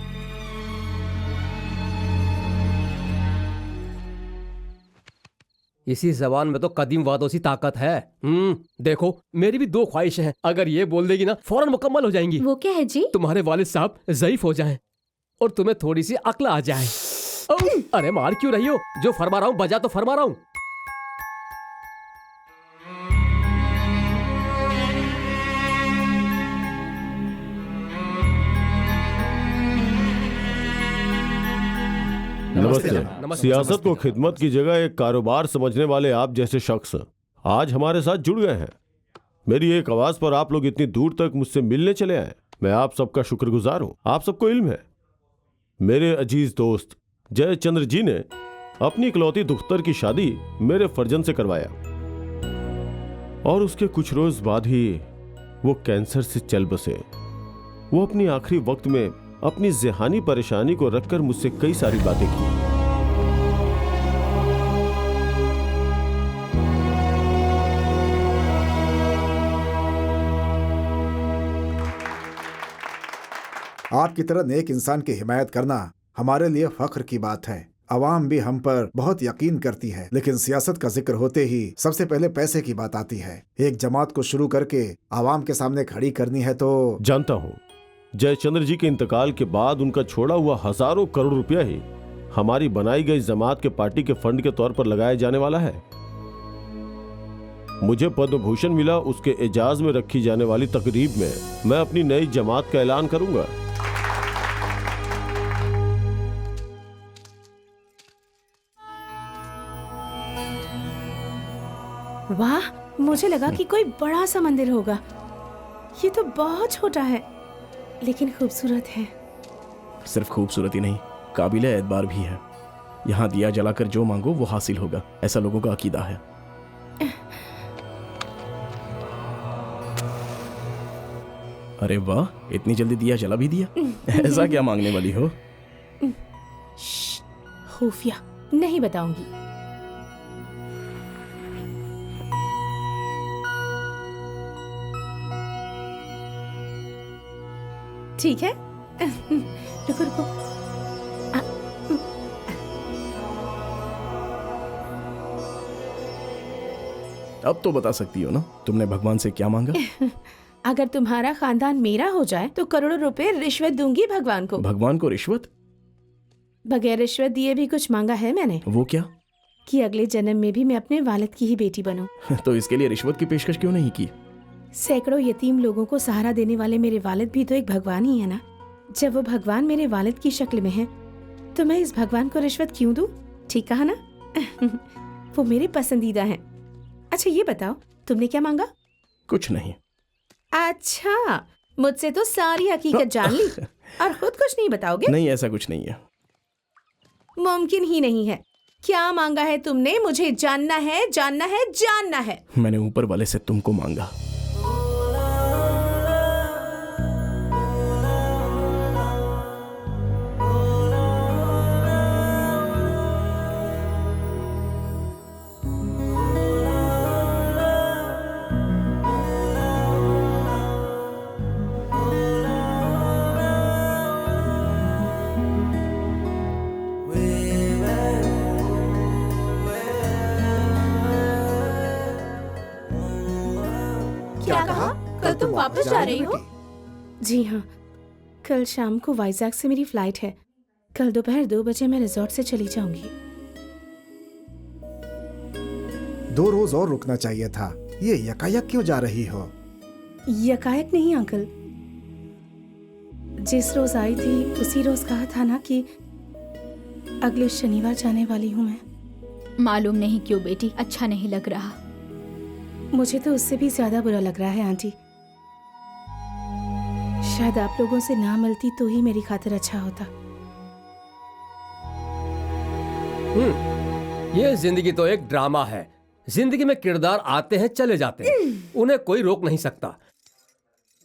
इसी जबान में तो कदीम वादों सी ताकत है। देखो, मेरी भी 2 ख्वाहिशें हैं। अगर ये बोल देगी ना, फौरन मुकम्मल हो जाएंगी। वो क्या है जी? तुम्हारे वालिद साहब ज़ईफ हो जाएं और तुम्हें थोड़ी सी अक्ल आ जाए। अरे मार क्यों रही हो? जो फरमा रहा हूँ बजा तो फरमा रहा हूँ। नमस्ते। सियासत को खिदमत की जगह एक कारोबार समझने वाले आप जैसे शख्स आज हमारे साथ जुड़ गए हैं। मेरी एक आवाज पर आप लोग इतनी दूर तक मुझसे मिलने चले आए। मैं आप सबका शुक्रगुजार हूं। आप सबको इल्म है, मेरे अजीज दोस्त जयचंद्र जी ने अपनी इकलौती दुख्तर की शादी मेरे फर्जंद से करवाया और उसके कुछ रोज बाद ही वो कैंसर से चल बसे। वो अपनी आखिरी वक्त में अपनी ज़ेहानी परेशानी को रखकर मुझसे कई सारी बातें की। आपकी तरह नेक इंसान की हिमायत करना हमारे लिए फख्र की बात है। अवाम भी हम पर बहुत यकीन करती है, लेकिन सियासत का जिक्र होते ही सबसे पहले पैसे की बात आती है। एक जमात को शुरू करके आवाम के सामने खड़ी करनी है तो। जानता हूँ, जयचंद्र जी के इंतकाल के बाद उनका छोड़ा हुआ हजारों करोड़ रुपया ही हमारी बनाई गई जमात के पार्टी के फंड के तौर पर लगाया जाने वाला है। मुझे पद्म भूषण मिला, उसके एजाज में रखी जाने वाली तकरीब में मैं अपनी नई जमात का ऐलान करूंगा। वाह, मुझे लगा कि कोई बड़ा सा मंदिर होगा। ये तो बहुत छोटा है लेकिन खूबसूरत है। सिर्फ खूबसूरती नहीं, काबिल एतबार भी है। यहाँ दिया जलाकर जो मांगो वो हासिल होगा, ऐसा लोगों का अकीदा है। अरे वाह, इतनी जल्दी दिया जला भी दिया। ऐसा क्या मांगने वाली हो? खुफिया नहीं बताऊंगी। ठीक है, रुको रुको। अब तो बता सकती हो ना, तुमने भगवान से क्या मांगा? अगर तुम्हारा खानदान मेरा हो जाए तो करोड़ों रुपए रिश्वत दूंगी भगवान को। भगवान को रिश्वत? बगैर रिश्वत दिए भी कुछ मांगा है मैंने। वो क्या? कि अगले जन्म में भी मैं अपने वालिद की ही बेटी बनूं। तो इसके लिए रिश्वत की पेशकश क्यों नहीं की? सैकड़ों यतीम लोगों को सहारा देने वाले मेरे वालिद भी तो एक भगवान ही है ना। जब वो भगवान मेरे वालिद की शक्ल में है तो मैं इस भगवान को रिश्वत क्यों दूं? ठीक कहा ना? वो मेरे पसंदीदा हैं। अच्छा ये बताओ, तुमने क्या मांगा? कुछ नहीं। अच्छा, मुझसे तो सारी हकीकत जान ली और खुद कुछ नहीं बताओगे? नहीं, ऐसा कुछ नहीं है। मुमकिन ही नहीं है। क्या मांगा है तुमने? मुझे जानना है, जानना है, जानना है। मैंने ऊपर वाले से तुमको मांगा। कल तुम वापस जा रही हो? जी हाँ, कल शाम को वाइजैक से मेरी फ्लाइट है। कल दोपहर 2 बजे मैं रिजॉर्ट से चली जाऊंगी। 2 रोज और रुकना चाहिए था। ये यकायक क्यों जा रही हो? यकायक नहीं अंकल, जिस रोज आई थी उसी रोज कहा था ना कि अगले शनिवार जाने वाली हूँ मैं। मालूम नहीं क्यों बेटी, अच्छा नहीं लग रहा। मुझे तो उससे भी ज्यादा बुरा लग रहा है आंटी। शायद आप लोगों से ना मिलती तो ही मेरी खातिर अच्छा होता। ये जिंदगी तो एक ड्रामा है। जिंदगी में किरदार आते हैं चले जाते हैं, उन्हें कोई रोक नहीं सकता।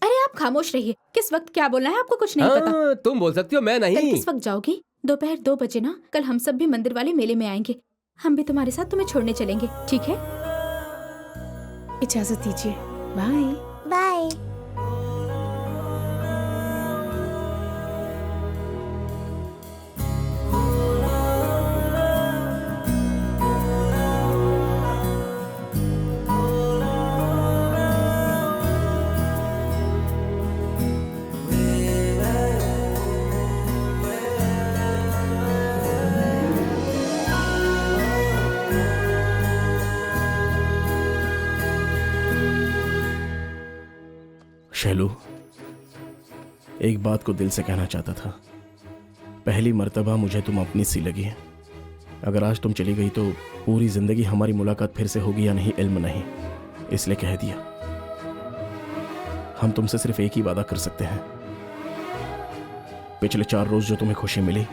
अरे आप खामोश रहिए। किस वक्त क्या बोलना है आपको कुछ नहीं पता। तुम बोल सकती हो, मैं कल नहीं। किस वक्त जाओगी? दोपहर 2 बजे ना। कल हम सब भी मंदिर वाले मेले में आएंगे। हम भी तुम्हारे साथ तुम्हें छोड़ने चलेंगे, ठीक है? इजाजत दीजिए। Bye bye. शैलू, एक बात को दिल से कहना चाहता था। पहली मर्तबा मुझे तुम अपनी सी लगी है। अगर आज तुम चली गई तो पूरी जिंदगी हमारी मुलाकात फिर से होगी या नहीं इल्म नहीं, इसलिए कह दिया। हम तुमसे सिर्फ एक ही वादा कर सकते हैं। पिछले 4 रोज जो तुम्हें खुशी मिली,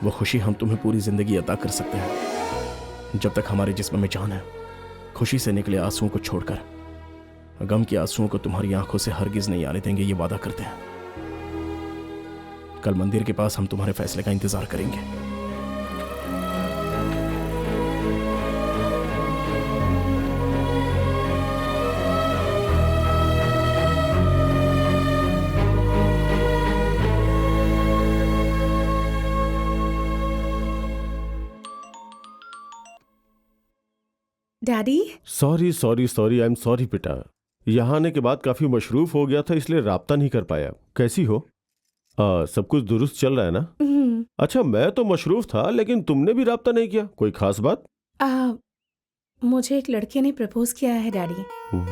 वो खुशी हम तुम्हें पूरी जिंदगी अता कर सकते हैं। जब तक हमारे जिस्म में जान है, खुशी से निकले आंसुओं को छोड़कर गम के आंसुओं को तुम्हारी आंखों से हरगिज नहीं आने देंगे, ये वादा करते हैं। कल मंदिर के पास हम तुम्हारे फैसले का इंतजार करेंगे। Daddy. Sorry sorry sorry, I am sorry बेटा। यहाँ आने के बाद काफी मशरूफ हो गया था, इसलिए राब्ता नहीं कर पाया। कैसी हो? सब कुछ दुरुस्त चल रहा है ना? अच्छा, मैं तो मशरूफ था, लेकिन तुमने भी राब्ता नहीं किया। कोई खास बात? मुझे एक लड़के ने प्रपोज किया है डैडी।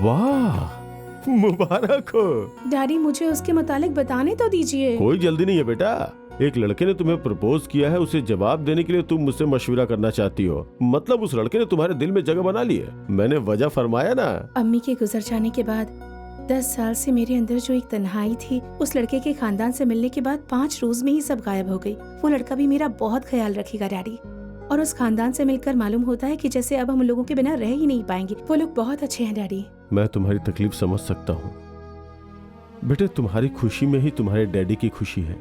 वाह, मुबारक हो। डैडी, मुझे उसके मुतालिक बताने तो दीजिए। कोई जल्दी नहीं है बेटा। एक लड़के ने तुम्हें प्रपोज किया है, उसे जवाब देने के लिए तुम मुझसे मशवरा करना चाहती हो। मतलब उस लड़के ने तुम्हारे दिल में जगह बना ली है। मैंने वजह फरमाया ना। अम्मी के गुजर जाने के बाद 10 साल से मेरे अंदर जो एक तन्हाई थी, उस लड़के के खानदान से मिलने के बाद 5 रोज में ही सब गायब हो गई। वो लड़का भी मेरा बहुत ख्याल रखेगा डैडी। और उस खानदान से मिलकर मालूम होता है कि जैसे अब हम लोगों के बिना रह ही नहीं पाएंगे। वो लोग बहुत अच्छे हैं डैडी। मैं तुम्हारी तकलीफ समझ सकता हूँ बेटे। तुम्हारी खुशी में ही तुम्हारे डैडी की खुशी है।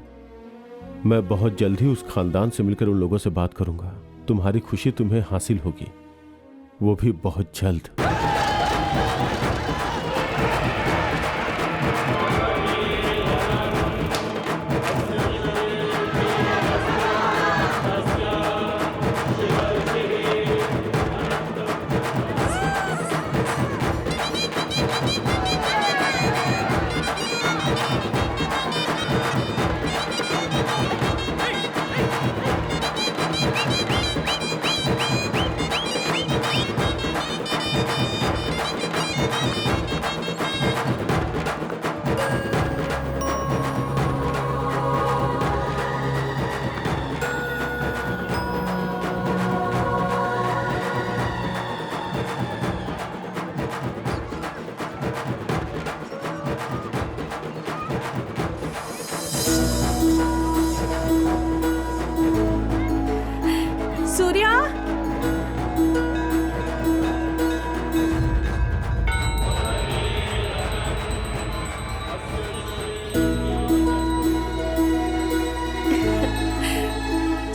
मैं बहुत जल्द ही उस खानदान से मिलकर उन लोगों से बात करूंगा। तुम्हारी खुशी तुम्हें हासिल होगी, वो भी बहुत जल्द। सूर्या,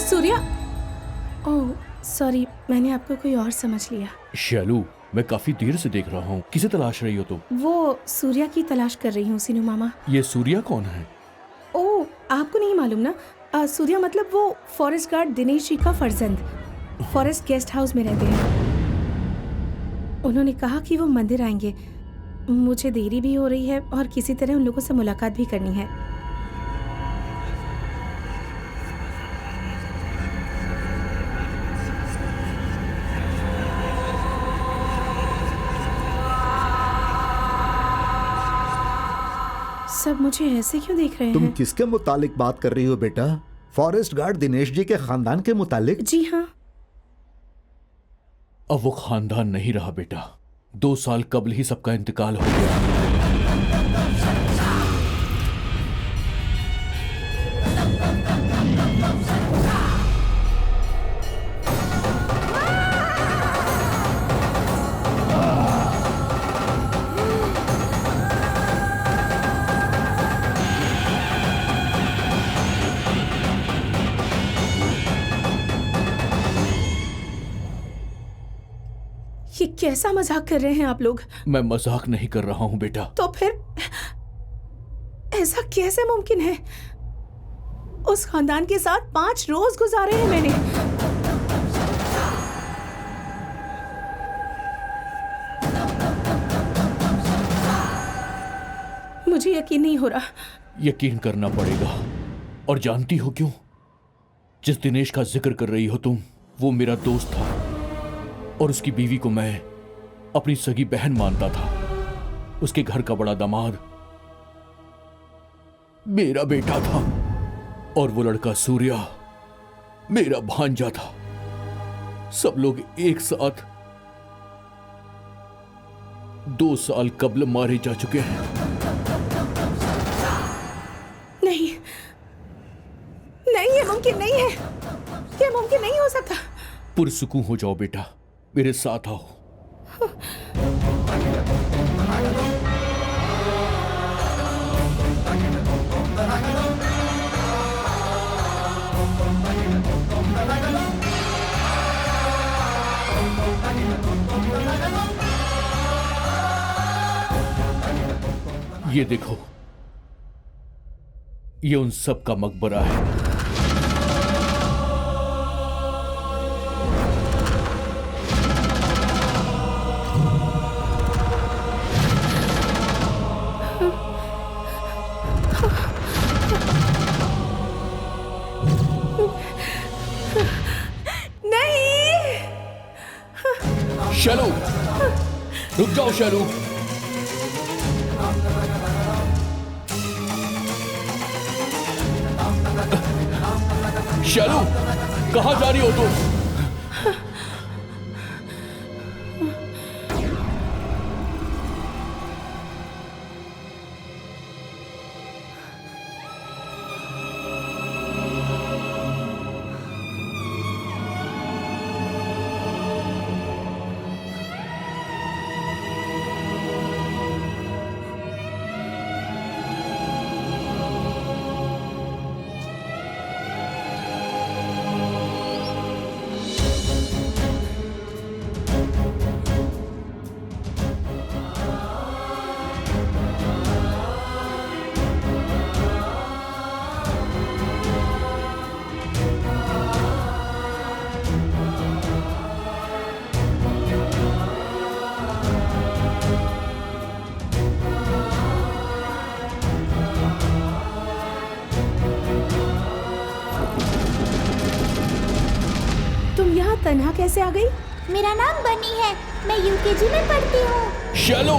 सूर्या। ओह सॉरी, मैंने आपको कोई और समझ लिया। शैलू, मैं काफी देर से देख रहा हूँ। किसे तलाश रही हो तुम? वो सूर्या की तलाश कर रही हूँ सीनू मामा। ये सूर्या कौन है? ओह, आपको नहीं मालूम ना? सूर्या मतलब वो फॉरेस्ट गार्ड दिनेश जी का फर्जंद। फॉरेस्ट गेस्ट हाउस में रहते हैं। उन्होंने कहा कि वो मंदिर आएंगे। मुझे देरी भी हो रही है और किसी तरह उन लोगों से मुलाकात भी करनी है। सब मुझे ऐसे क्यों देख रहे तुम हैं? किसके मुतालिक बात कर रही हो बेटा? फॉरेस्ट गार्ड दिनेश जी के खानदान के मुतालिक? जी हाँ। अब वो खानदान नहीं रहा बेटा। 2 साल कबल ही सबका इंतकाल हो गया। कैसा मजाक कर रहे हैं आप लोग? मैं मजाक नहीं कर रहा हूँ बेटा। तो फिर ऐसा कैसे मुमकिन है? उस खानदान के साथ 5 रोज गुजारे हैं मैंने। मुझे यकीन नहीं हो रहा। यकीन करना पड़ेगा। और जानती हो क्यों? जिस दिनेश का जिक्र कर रही हो तुम, वो मेरा दोस्त था और उसकी बीवी को मैं अपनी सगी बहन मानता था। उसके घर का बड़ा दामाद मेरा बेटा था और वो लड़का सूर्या मेरा भांजा था। सब लोग एक साथ 2 साल कबल मारे जा चुके हैं। नहीं नहीं, ये मुमकिन नहीं है। ये मुमकिन नहीं हो सकता। पुरसुकून हो जाओ बेटा, मेरे साथ आओ। ये देखो, ये उन सब का मकबरा है। शैलू, रुक जाओ शैलू। शैलू, कहाँ जा रही हो तुम? तन्हा कैसे आ गई? मेरा नाम बनी है, मैं यूकेजी में पढ़ती हूँ। शैलू,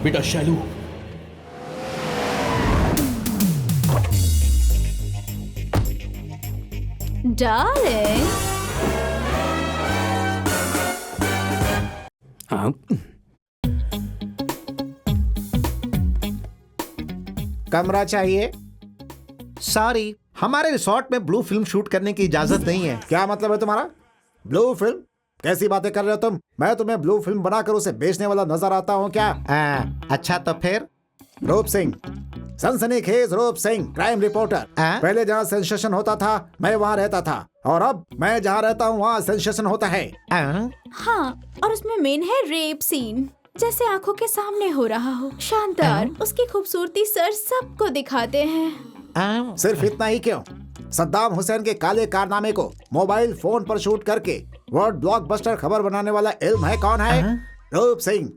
बेटा शैलू। डार्लिंग। हाँ, कमरा चाहिए। सॉरी, हमारे रिसोर्ट में ब्लू फिल्म शूट करने की इजाजत नहीं है। क्या मतलब है तुम्हारा? Blue film? कैसी बातें कर रहे हो तुम? मैं तुम्हें ब्लू फिल्म बनाकर उसे बेचने वाला नजर आता हूँ क्या? अच्छा तो फिर? रूप सिंह, सनसनीखेज रूप सिंह, क्राइम रिपोर्टर। पहले जहाँ सेंसेशन होता था मैं वहाँ रहता था, और अब मैं जहाँ रहता हूँ वहाँ सेंसेशन होता है। हाँ, और उसमें मेन है रेप सीन, जैसे आंखों के सामने हो रहा हो। शानदार। उसकी खूबसूरती सर सबको दिखाते हैं। सिर्फ इतना ही क्यों? सद्दाम हुसैन के काले कारनामे को मोबाइल फोन पर शूट करके वर्ल्ड ब्लॉकबस्टर खबर बनाने वाला इल्म है कौन है? रूप सिंह,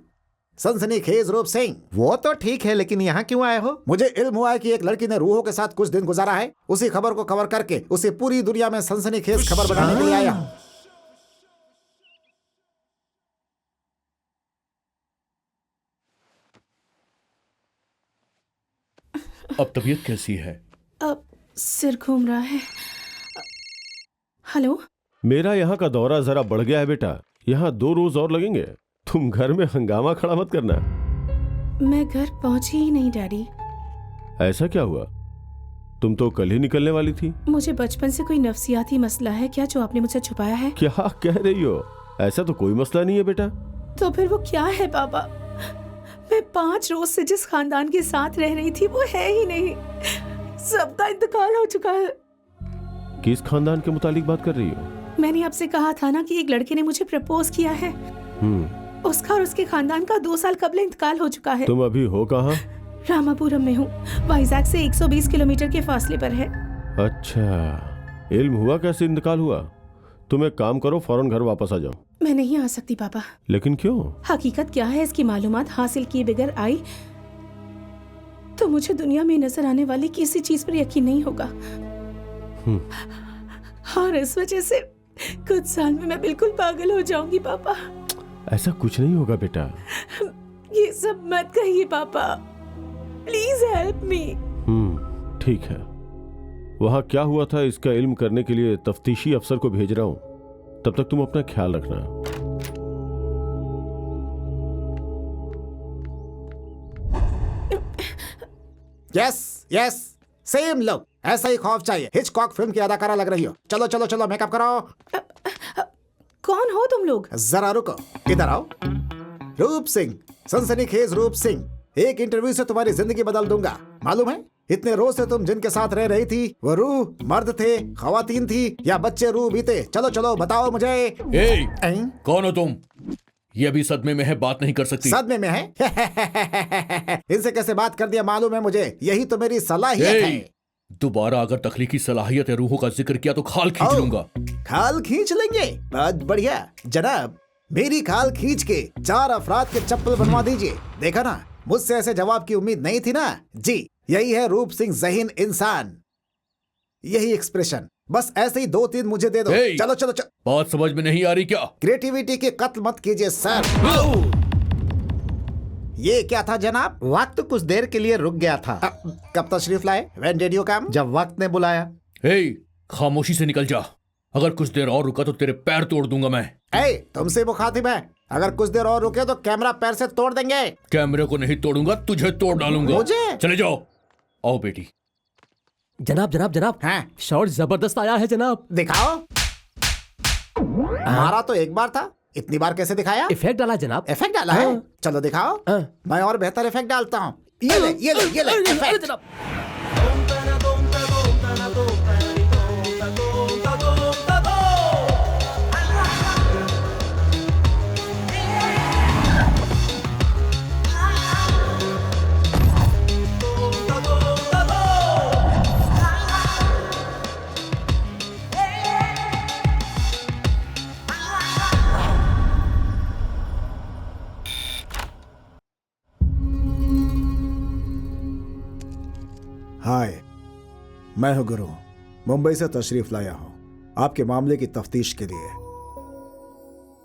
सनसनीखेज रूप सिंह। वो तो ठीक है, लेकिन यहाँ क्यों आए हो? मुझे इल्म हुआ है कि एक लड़की ने रूहों के साथ कुछ दिन गुजारा है। उसी खबर को कवर करके उसे पूरी दुनिया में सनसनीखेज खबर बनाने के लिए आया। अब तबीयत कैसी है? अब सिर घूम रहा है। हेलो, मेरा यहाँ का दौरा जरा बढ़ गया है बेटा, यहाँ 2 रोज और लगेंगे। तुम घर में हंगामा खड़ा मत करना। मैं घर पहुंची ही नहीं डैडी। ऐसा क्या हुआ? तुम तो कल ही निकलने वाली थी। मुझे बचपन से कोई नफसियाती मसला है क्या जो आपने मुझसे छुपाया है? क्या कह रही हो? ऐसा तो कोई मसला नहीं है बेटा। तो फिर वो क्या है पापा? मैं 5 रोज से जिस खानदान के साथ रह रही थी वो है ही नहीं। सबका इंतकाल हो चुका है। किस खानदान के मुतालिक बात कर रही हो? मैंने आपसे कहा था ना कि एक लड़के ने मुझे प्रपोज किया है। उसका और उसके खानदान का 2 साल कबल इंतकाल हो चुका है। तुम अभी हो कहाँ? रामापुरम में हूँ, वाइजैक से 120 किलोमीटर के फासले पर है। अच्छा, इल्म हुआ कैसे इंतकाल हुआ? तुम एक काम करो, फौरन घर वापस आ जाओ। मैं नहीं आ सकती पापा। लेकिन क्यों? हकीकत क्या है इसकी मालूमात हासिल किए बगैर आई तो मुझे दुनिया में नजर आने वाली किसी चीज पर यकीन नहीं होगा। और इस वजह से कुछ साल में मैं बिल्कुल पागल हो जाऊंगी पापा। ऐसा कुछ नहीं होगा बेटा। ये सब मत कहिए पापा, प्लीज हेल्प मी। ठीक है, वहाँ क्या हुआ था इसका इल्म करने के लिए तफ्तीशी अफसर को भेज रहा हूँ। तब तक तुम अपना ख्याल रखना। यस यस, सेम लुक, ऐसा ही खौफ चाहिए। हिचकॉक फिल्म की अदाकारा लग रही हो। चलो चलो चलो, मेकअप कराओ। कौन हो तुम लोग? जरा रुको, इधर आओ। रूप सिंह, सनसनीखेज रूप सिंह। एक इंटरव्यू से तुम्हारी जिंदगी बदल दूंगा। मालूम है, इतने रोज से तुम जिनके साथ रह रही थी वो रूह मर्द थे, खवातीन थी या बच्चे रूह बीते? चलो चलो बताओ मुझे। कौन हो तुम? ये अभी सदमे में है, बात नहीं कर सकती। सदमे में है? इनसे कैसे बात कर दिया मालूम है मुझे, यही तो मेरी सलाहियत है। दोबारा अगर तख्लीकी सलाहियत या रूहों का जिक्र किया तो खाल खींच लूंगा। खाल खींच लेंगे? बहुत बढ़िया जनाब, मेरी खाल खींच के 4 अफराद के चप्पल बनवा दीजिए। देखा ना, मुझसे ऐसे जवाब की उम्मीद नहीं थी ना। जी, यही है रूप सिंह ज़हीन इंसान, यही एक्सप्रेशन। बस ऐसे ही 2-3 मुझे दे दो। चलो चलो चलो। बात समझ में नहीं आ रही क्या? क्रिएटिविटी के कत्ल मत कीजिए सर। ये क्या था जनाब? वक्त कुछ देर के लिए रुक गया था। कब तशरीफ लाए? When did you come? जब वक्त ने बुलाया। खामोशी से निकल जा। अगर कुछ देर और रुका तो तेरे पैर तोड़ दूंगा मैं। तुमसे मुखातिब है। अगर कुछ देर और रुके तो कैमरा पैर से तोड़ देंगे। कैमरे को नहीं तोड़ूंगा, तुझे तोड़ डालूंगा। मुझे? चले जाओ। आओ बेटी। जनाब जनाब जनाब, शॉट जबरदस्त आया है जनाब। दिखाओ। हमारा तो एक बार था, इतनी बार कैसे दिखाया? इफेक्ट डाला जनाब। इफेक्ट डाला है? चलो दिखाओ। मैं और बेहतर इफेक्ट डालता हूँ। ये ले ये ले ये ले इफेक्ट। हाय, मैं हूं गुरु, मुंबई से तशरीफ लाया हूं आपके मामले की तफ्तीश के लिए।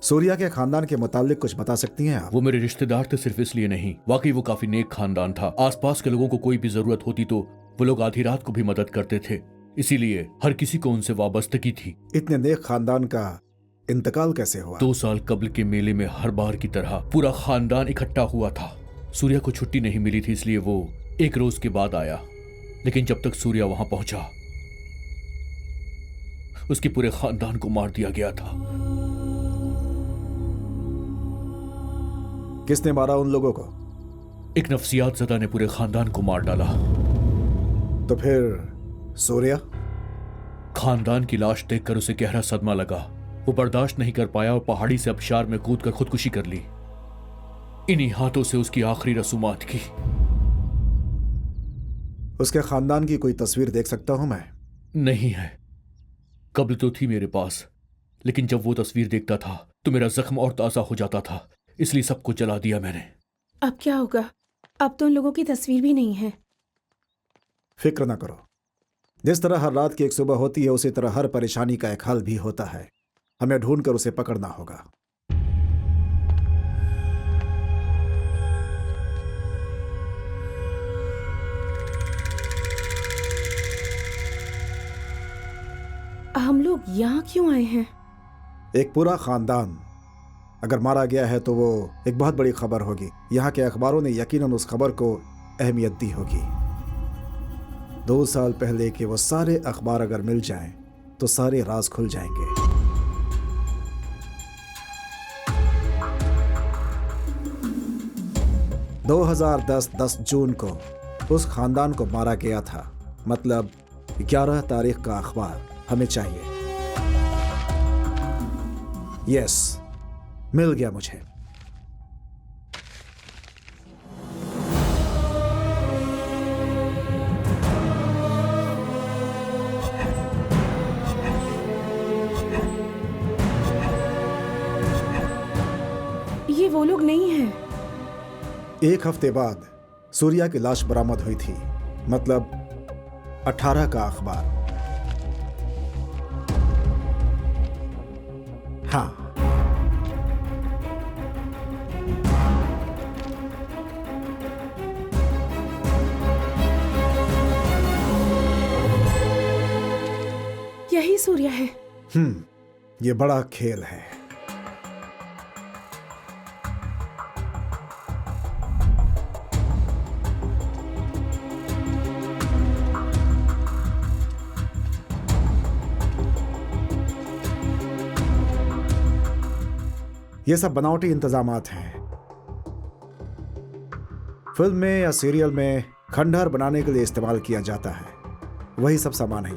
सूर्या के खानदान के मुतालिक कुछ बता सकती हैं आप? वो मेरे रिश्तेदार थे, सिर्फ इसलिए नहीं, वाकई वो काफी नेक खानदान था। आसपास के लोगों को कोई भी जरूरत होती तो वो लोग आधी रात को भी मदद करते थे, इसीलिए हर किसी को उनसे वाबस्तगी थी। इतने नेक खानदान का इंतकाल कैसे हुआ? 2 साल कबल के मेले में हर बार की तरह पूरा खानदान इकट्ठा हुआ था। सूर्या को छुट्टी नहीं मिली थी, इसलिए वो 1 रोज के बाद आया। लेकिन जब तक सूर्या वहां पहुंचा, उसके पूरे खानदान को मार दिया गया था। किसने मारा उन लोगों को? एक नफ्सियात ज़दा ने पूरे खानदान को मार डाला। तो फिर सूर्या? खानदान की लाश देखकर उसे गहरा सदमा लगा। वो बर्दाश्त नहीं कर पाया और पहाड़ी से अबशार में कूदकर खुदकुशी कर ली। इन्हीं हाथों से उसकी आखिरी रसूमात की। उसके खानदान की कोई तस्वीर देख सकता हूं मैं? नहीं है। कब्ल तो थी मेरे पास, लेकिन जब वो तस्वीर देखता था तो मेरा जख्म और ताज़ा हो जाता था, इसलिए सबको जला दिया मैंने। अब क्या होगा? अब तो उन लोगों की तस्वीर भी नहीं है। फिक्र ना करो, जिस तरह हर रात की एक सुबह होती है उसी तरह हर परेशानी का एक हल भी होता है। हमें ढूंढकर उसे पकड़ना होगा। हम लोग यहाँ क्यों आए हैं? एक पूरा खानदान अगर मारा गया है तो वो एक बहुत बड़ी खबर होगी। यहाँ के अखबारों ने यकीनन उस खबर को अहमियत दी होगी। 2 साल पहले के वो सारे अखबार अगर मिल जाएं तो सारे राज खुल जाएंगे। (2010) 10 जून को उस खानदान को मारा गया था। मतलब 11 तारीख का अखबार हमें चाहिए। यस, मिल गया मुझे। ये वो लोग नहीं हैं। 1 हफ्ते बाद सूर्या की लाश बरामद हुई थी, मतलब 18 का अखबार। हाँ, यही सूर्या है। ये बड़ा खेल है। ये सब बनावटी इंतजामात हैं। फिल्म में या सीरियल में खंडहर बनाने के लिए इस्तेमाल किया जाता है, वही सब सामान है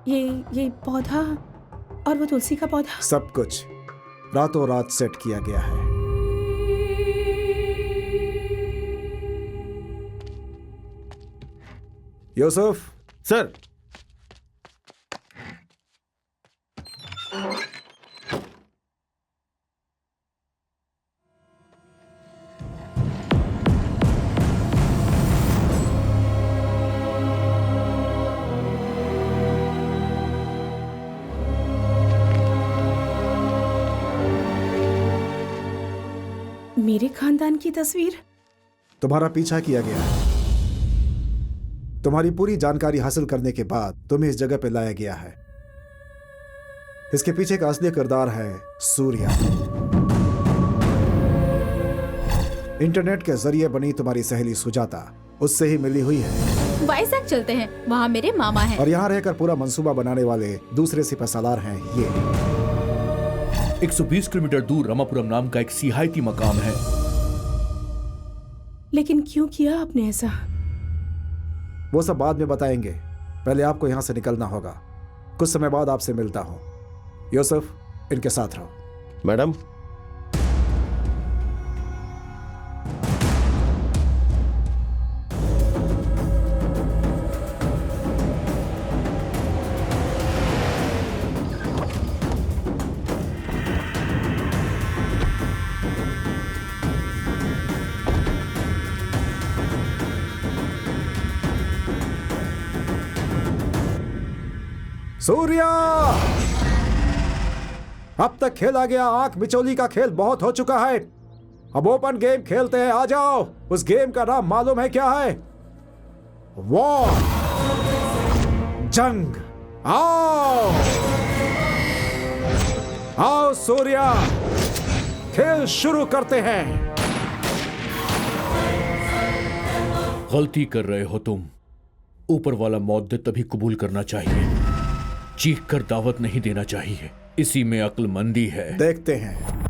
ये पौधा और वो तुलसी का पौधा, सब कुछ रातों रात सेट किया गया है। यूसुफ सर। मेरे खानदान की तस्वीर। तुम्हारा पीछा किया गया है। तुम्हारी पूरी जानकारी हासिल करने के बाद तुम्हें इस जगह पे लाया गया है। इसके पीछे का असली किरदार है सूर्या। इंटरनेट के जरिए बनी तुम्हारी सहेली सुजाता उससे ही मिली हुई है। वाइजैक चलते हैं, वहाँ मेरे मामा हैं। और यहाँ रहकर पूरा मंसूबा बनाने वाले दूसरे सिपहसालार हैं ये। 120 किलोमीटर दूर रमापुरम नाम का एक सियाहती मकाम है। लेकिन क्यों किया आपने ऐसा? वो सब बाद में बताएंगे, पहले आपको यहाँ से निकलना होगा। कुछ समय बाद आपसे मिलता हूँ। यूसुफ, इनके साथ रहो। मैडम, सूर्या, अब तक खेला गया आंख मिचोली का खेल बहुत हो चुका है। अब ओपन गेम खेलते हैं, आ जाओ। उस गेम का नाम मालूम है क्या है? वॉर, जंग। आओ आओ सूर्या, खेल शुरू करते हैं। गलती कर रहे हो तुम। ऊपर वाला मौत दे तभी कबूल करना चाहिए, चीख कर दावत नहीं देना चाहिए। इसी में अक्लमंदी है। देखते हैं।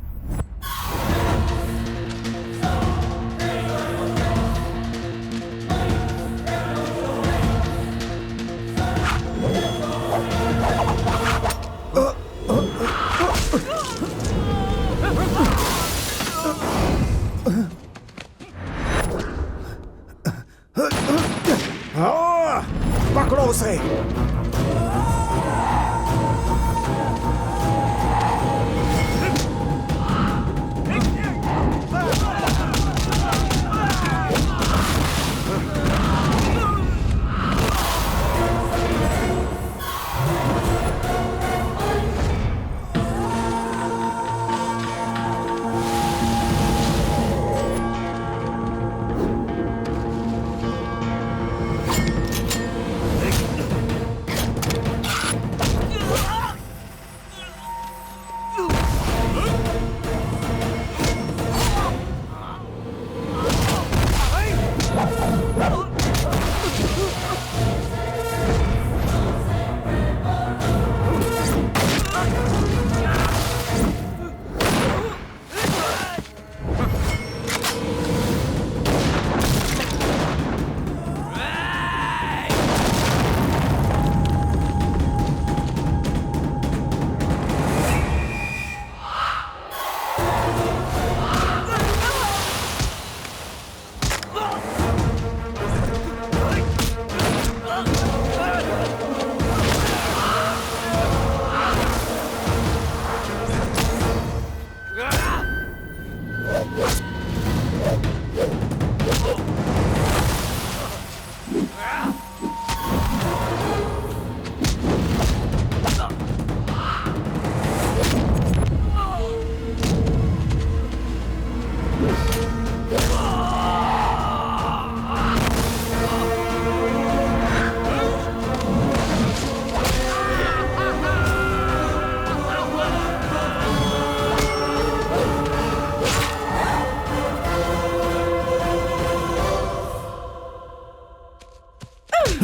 पकड़ो उसे।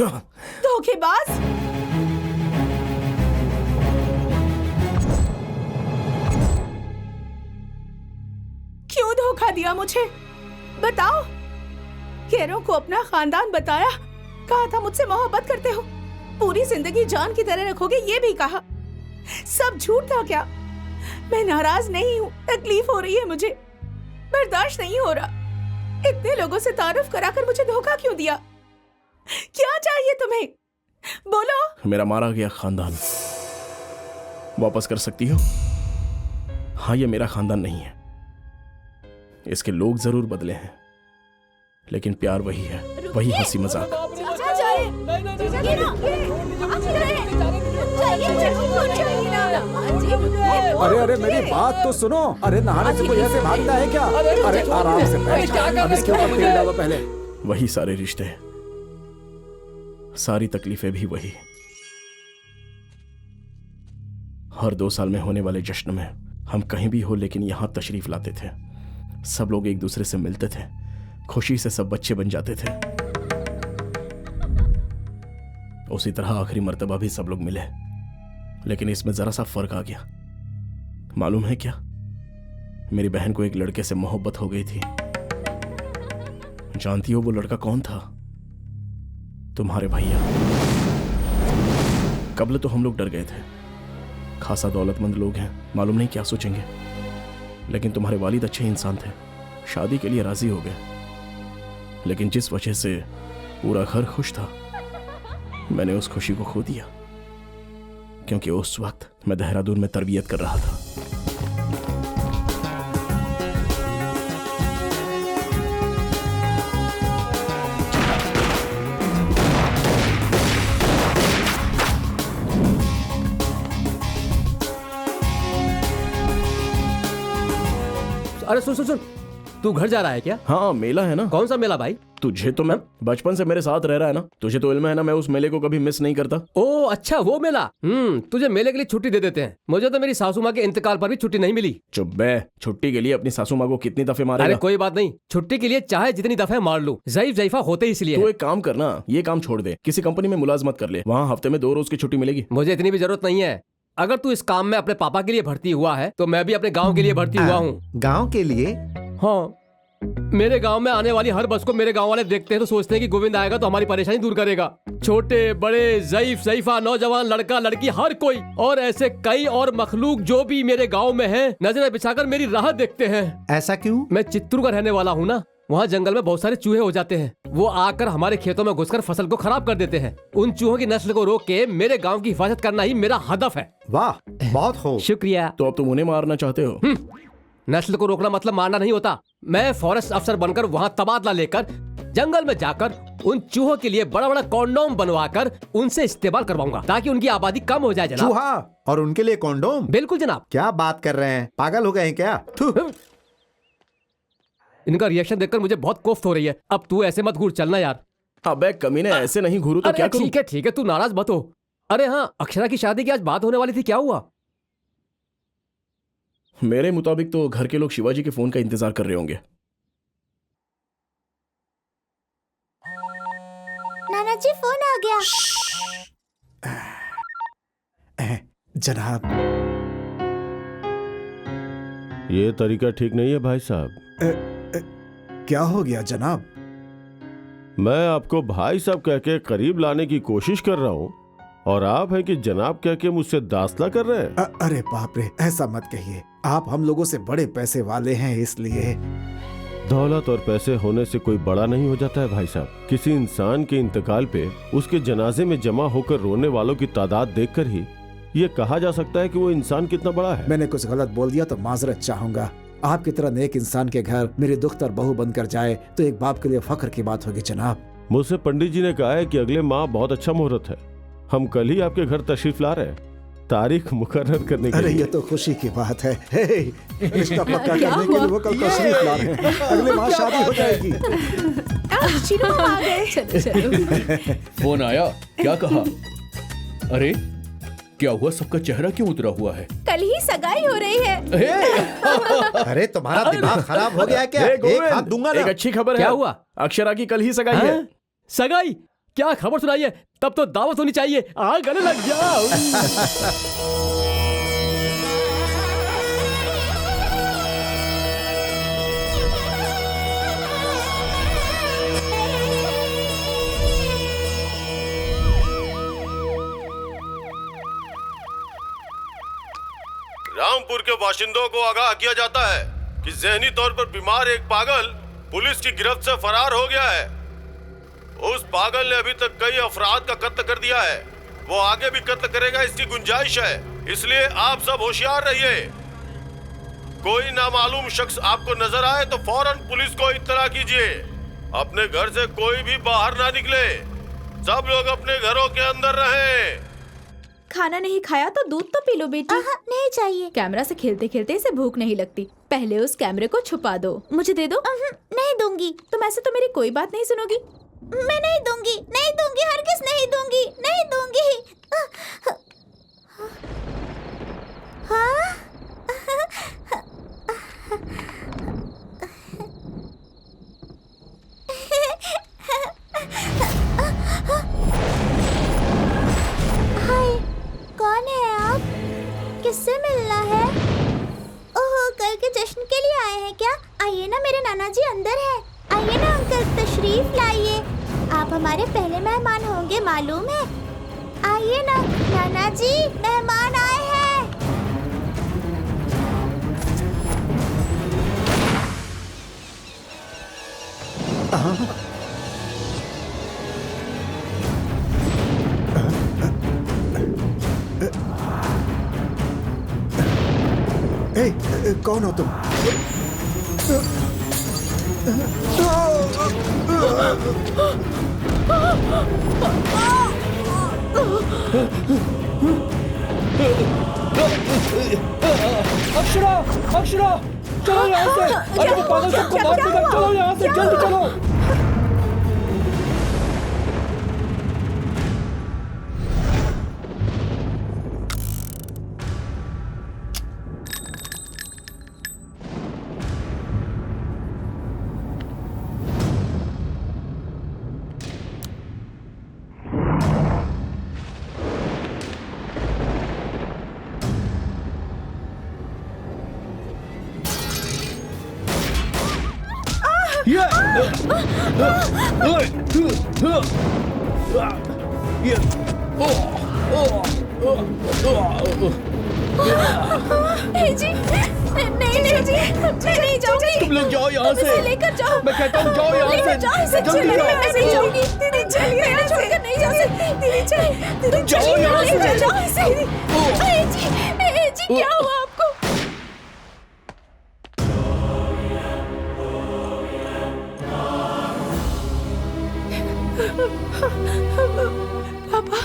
धोखेबाज। क्यों धोखा दिया मुझे? बताओ। केरों को अपना खानदान बताया, कहा था मुझसे मोहब्बत करते हो, पूरी जिंदगी जान की तरह रखोगे, ये भी कहा। सब झूठ था क्या? मैं नाराज नहीं हूँ, तकलीफ हो रही है मुझे, बर्दाश्त नहीं हो रहा। इतने लोगों से तारुफ कराकर मुझे धोखा क्यों दिया? क्या चाहिए तुम्हें? बोलो। मेरा मारा गया खानदान वापस कर सकती हो? हाँ, ये मेरा खानदान नहीं है, इसके लोग जरूर बदले हैं, लेकिन प्यार वही है, वही हंसी मजाक। अरे अरे मेरी बात तो सुनो। अरे नहाने से कोई ऐसे भागता है क्या? अरे आराम से बैठ, अब इसके ऊपर तेल डालो पहले। वही सारे रिश्ते, सारी तकलीफें भी वही। हर 2 साल में होने वाले जश्न में हम कहीं भी हो लेकिन यहां तशरीफ लाते थे। सब लोग एक दूसरे से मिलते थे, खुशी से सब बच्चे बन जाते थे। उसी तरह आखिरी मर्तबा भी सब लोग मिले, लेकिन इसमें जरा सा फर्क आ गया। मालूम है क्या? मेरी बहन को एक लड़के से मोहब्बत हो गई थी। जानती हो वो लड़का कौन था? तुम्हारे भैया। कबल तो हम लोग डर गए थे, खासा दौलतमंद लोग हैं, मालूम नहीं क्या सोचेंगे, लेकिन तुम्हारे वालिद अच्छे इंसान थे, शादी के लिए राजी हो गए। लेकिन जिस वजह से पूरा घर खुश था, मैंने उस खुशी को खो दिया, क्योंकि उस वक्त मैं देहरादून में तरबियत कर रहा था। अरे सुन सुन सुन, तू घर जा रहा है क्या? हाँ, मेला है ना। कौन सा मेला भाई? तुझे तो मैं बचपन से मेरे साथ रह रहा है ना, तुझे तो इल्म है ना, मैं उस मेले को कभी मिस नहीं करता। ओ अच्छा, वो मेला। तुझे मेले के लिए छुट्टी दे देते हैं। मुझे तो मेरी सासू माँ के इंतकाल पर भी छुट्टी नहीं मिली। चुप बे, छुट्टी के लिए अपनी सासू माँ को कितनी दफे मारेगा? अरे कोई बात नहीं, छुट्टी के लिए चाहे जितनी दफे मार लूं, ज़ईफ ज़ईफा होते ही इसलिए। तो एक काम करना, ये काम छोड़ दे, किसी कंपनी में मुलाजमत कर ले, वहाँ हफ्ते में 2 रोज की छुट्टी मिलेगी। मुझे इतनी भी जरूरत नहीं है। अगर तू इस काम में अपने पापा के लिए भर्ती हुआ है तो मैं भी अपने गाँव के लिए भर्ती हुआ हूँ। गाँव के लिए? हाँ, मेरे गांव में आने वाली हर बस को मेरे गांव वाले देखते हैं तो सोचते हैं कि गोविंद आएगा तो हमारी परेशानी दूर करेगा। छोटे बड़े, ज़ईफ ज़ईफा, नौजवान, लड़का लड़की, हर कोई, और ऐसे कई और मखलूक जो भी मेरे गांव में हैं, नजरें बिछाकर मेरी राह देखते हैं। ऐसा क्यों? मैं चित्तूर का रहने वाला हूँ ना, वहाँ जंगल में बहुत सारे चूहे हो जाते हैं। वो आकर हमारे खेतों में घुसकर फसल को खराब कर देते हैं। उन चूहों की नस्ल को रोक के मेरे गाँव की हिफाजत करना ही मेरा हदफ है। वाह, बहुत खूब। शुक्रिया। तो अब तुम उन्हें मारना चाहते हो? नस्ल को रोकना मतलब मारना नहीं होता। मैं फॉरेस्ट अफसर बनकर वहाँ तबादला लेकर जंगल में जाकर उन चूहों के लिए बड़ा बड़ा कॉन्डोम बनवाकर उनसे इस्तेमाल करवाऊंगा ताकि उनकी आबादी कम हो जाए। जनाब, चूहा और उनके लिए कॉन्डोम? बिल्कुल जनाब। क्या बात कर रहे हैं, पागल हो गए हैं क्या? इनका रिएक्शन देखकर मुझे बहुत कोफ्त हो रही है। अब तू ऐसे मत घूर, चलना यार। अबे कमीने, ऐसे नहीं घूरू तो क्या करूं? ठीक है, तू नाराज मत हो। अरे हाँ, अक्षरा की शादी की आज बात होने वाली थी, क्या हुआ? मेरे मुताबिक तो घर के लोग शिवाजी के फोन का इंतजार कर रहे होंगे। नाना जी, फोन आ गया। जनाब, ये तरीका ठीक नहीं है भाई साहब। क्या हो गया जनाब? मैं आपको भाई साहब कह के करीब लाने की कोशिश कर रहा हूँ और आप हैं कि जनाब कह के मुझसे दास्ता कर रहे हैं। अरे बाप रे, ऐसा मत कहिए। आप हम लोगों से बड़े पैसे वाले हैं, इसलिए। दौलत और पैसे होने से कोई बड़ा नहीं हो जाता है भाई साहब। किसी इंसान के इंतकाल पे उसके जनाजे में जमा होकर रोने वालों की तादाद देखकर ही ये कहा जा सकता है कि वो इंसान कितना बड़ा है। मैंने कुछ गलत बोल दिया तो माजरत चाहूंगा। आपकी तरह नेक इंसान के घर मेरी दुख्तर बहू बनकर जाए तो एक बाप के लिए फख्र की बात होगी जनाब। मुझसे पंडित जी ने कहा है कि अगले माह बहुत अच्छा मुहूर्त है। हम कल ही आपके घर तशरीफ ला रहे हैं, तारीख मुकर्रर करने के लिए। अरे ये तो खुशी की बात है। रिश्ता पक्का करने के लिए वो कल तशरीफ ला रहे हैं। अगले माह शादी हो जाएगी। फोन आया, क्या कहा? अरे क्या हुआ, सबका चेहरा क्यों उतरा हुआ है? कल ही सगाई हो रही है। अरे तुम्हारा दिमाग खराब हो गया क्या? एक हाथ दूंगा ना। एक अच्छी खबर है। क्या हुआ? अक्षरा की कल ही सगाई है। सगाई? क्या खबर सुनाइए, तब तो दावत होनी चाहिए। गले लग जाओ। रामपुर के बाशिंदों को आगाह किया जाता है कि जहनी तौर पर बीमार एक पागल पुलिस की गिरफ्त से फरार हो गया है। उस पागल ने अभी तक कई अफराद का कत्ल कर दिया है। वो आगे भी कत्ल करेगा, इसकी गुंजाइश है। इसलिए आप सब होशियार रहिए। कोई नामालूम शख्स आपको नजर आए तो फौरन पुलिस को इत्तला कीजिए। अपने घर से कोई भी बाहर ना निकले। सब लोग अपने घरों के अंदर रहें। खाना नहीं खाया तो दूध तो पी लो बेटी। नहीं चाहिए। कैमरा से खेलते खेलते इसे भूख नहीं लगती। पहले उस कैमरे को छुपा दो। मुझे दे दो। नहीं दूंगी। तुम ऐसे तो मेरी कोई बात नहीं सुनोगी। मैं नहीं दूंगी, नहीं दूंगी, हरगिज़ नहीं दूंगी, नहीं दूंगी। हाँ? हाय, कौन है आप? किससे मिलना है? ओह, कल के जश्न के लिए आए हैं क्या? आइए ना, मेरे नाना जी अंदर है। आइए ना अंकल, तशरीफ लाइए। आप हमारे पहले मेहमान होंगे, मालूम है। आइए ना नाना जी, मेहमान आए हैं। कौन हो तुम? अक्षरा, अक्षरा, चलो यहाँ से। अरे वो पागल सबको मार देगा। चलो यहाँ से, जल्दी चलो। नहीं जाऊंगी। तुम लोग जाओ यहाँ से। लेकर जाओ। मैं कहता हूँ जाओ यहाँ से। जल्दी जाओ। मैं नहीं जाऊंगी। दीदी चलिए, मैं छोड़कर नहीं जा सकती। दीदी चलिए, जाओ यहाँ से। जाओ से। जी क्या हुआ आपको? पापा,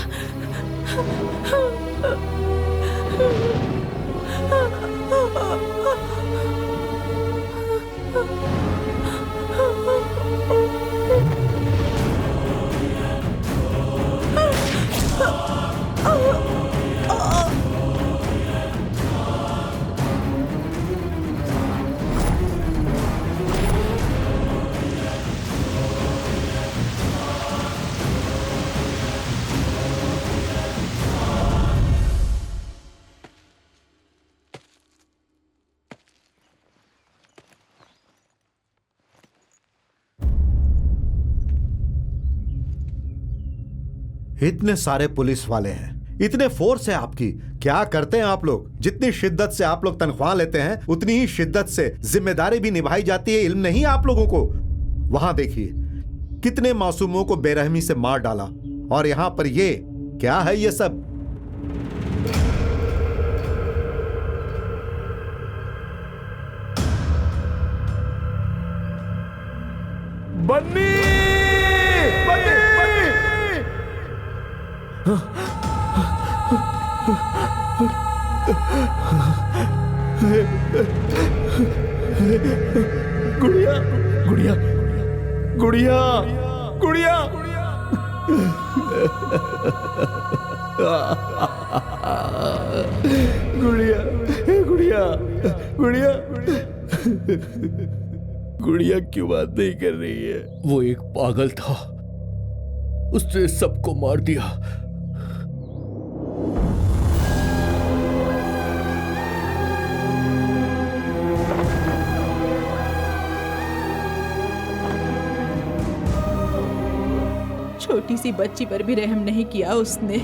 इतने सारे पुलिस वाले हैं, इतने फोर्स है आपकी, क्या करते हैं आप लोग? जितनी शिद्दत से आप लोग तनख्वाह लेते हैं उतनी ही शिद्दत से जिम्मेदारी भी निभाई जाती है। इल्म नहीं आप लोगों को? वहां देखिए कितने मासूमों को बेरहमी से मार डाला, और यहां पर ये क्या है? ये सब बन्नी, गुड़िया, गुड़िया, गुड़िया, गुड़िया, गुड़िया, गुड़िया, गुड़िया, गुड़िया क्यों बात नहीं कर रही है? वो एक पागल था, उसने सबको मार दिया। छोटी सी बच्ची पर भी रहम नहीं किया उसने।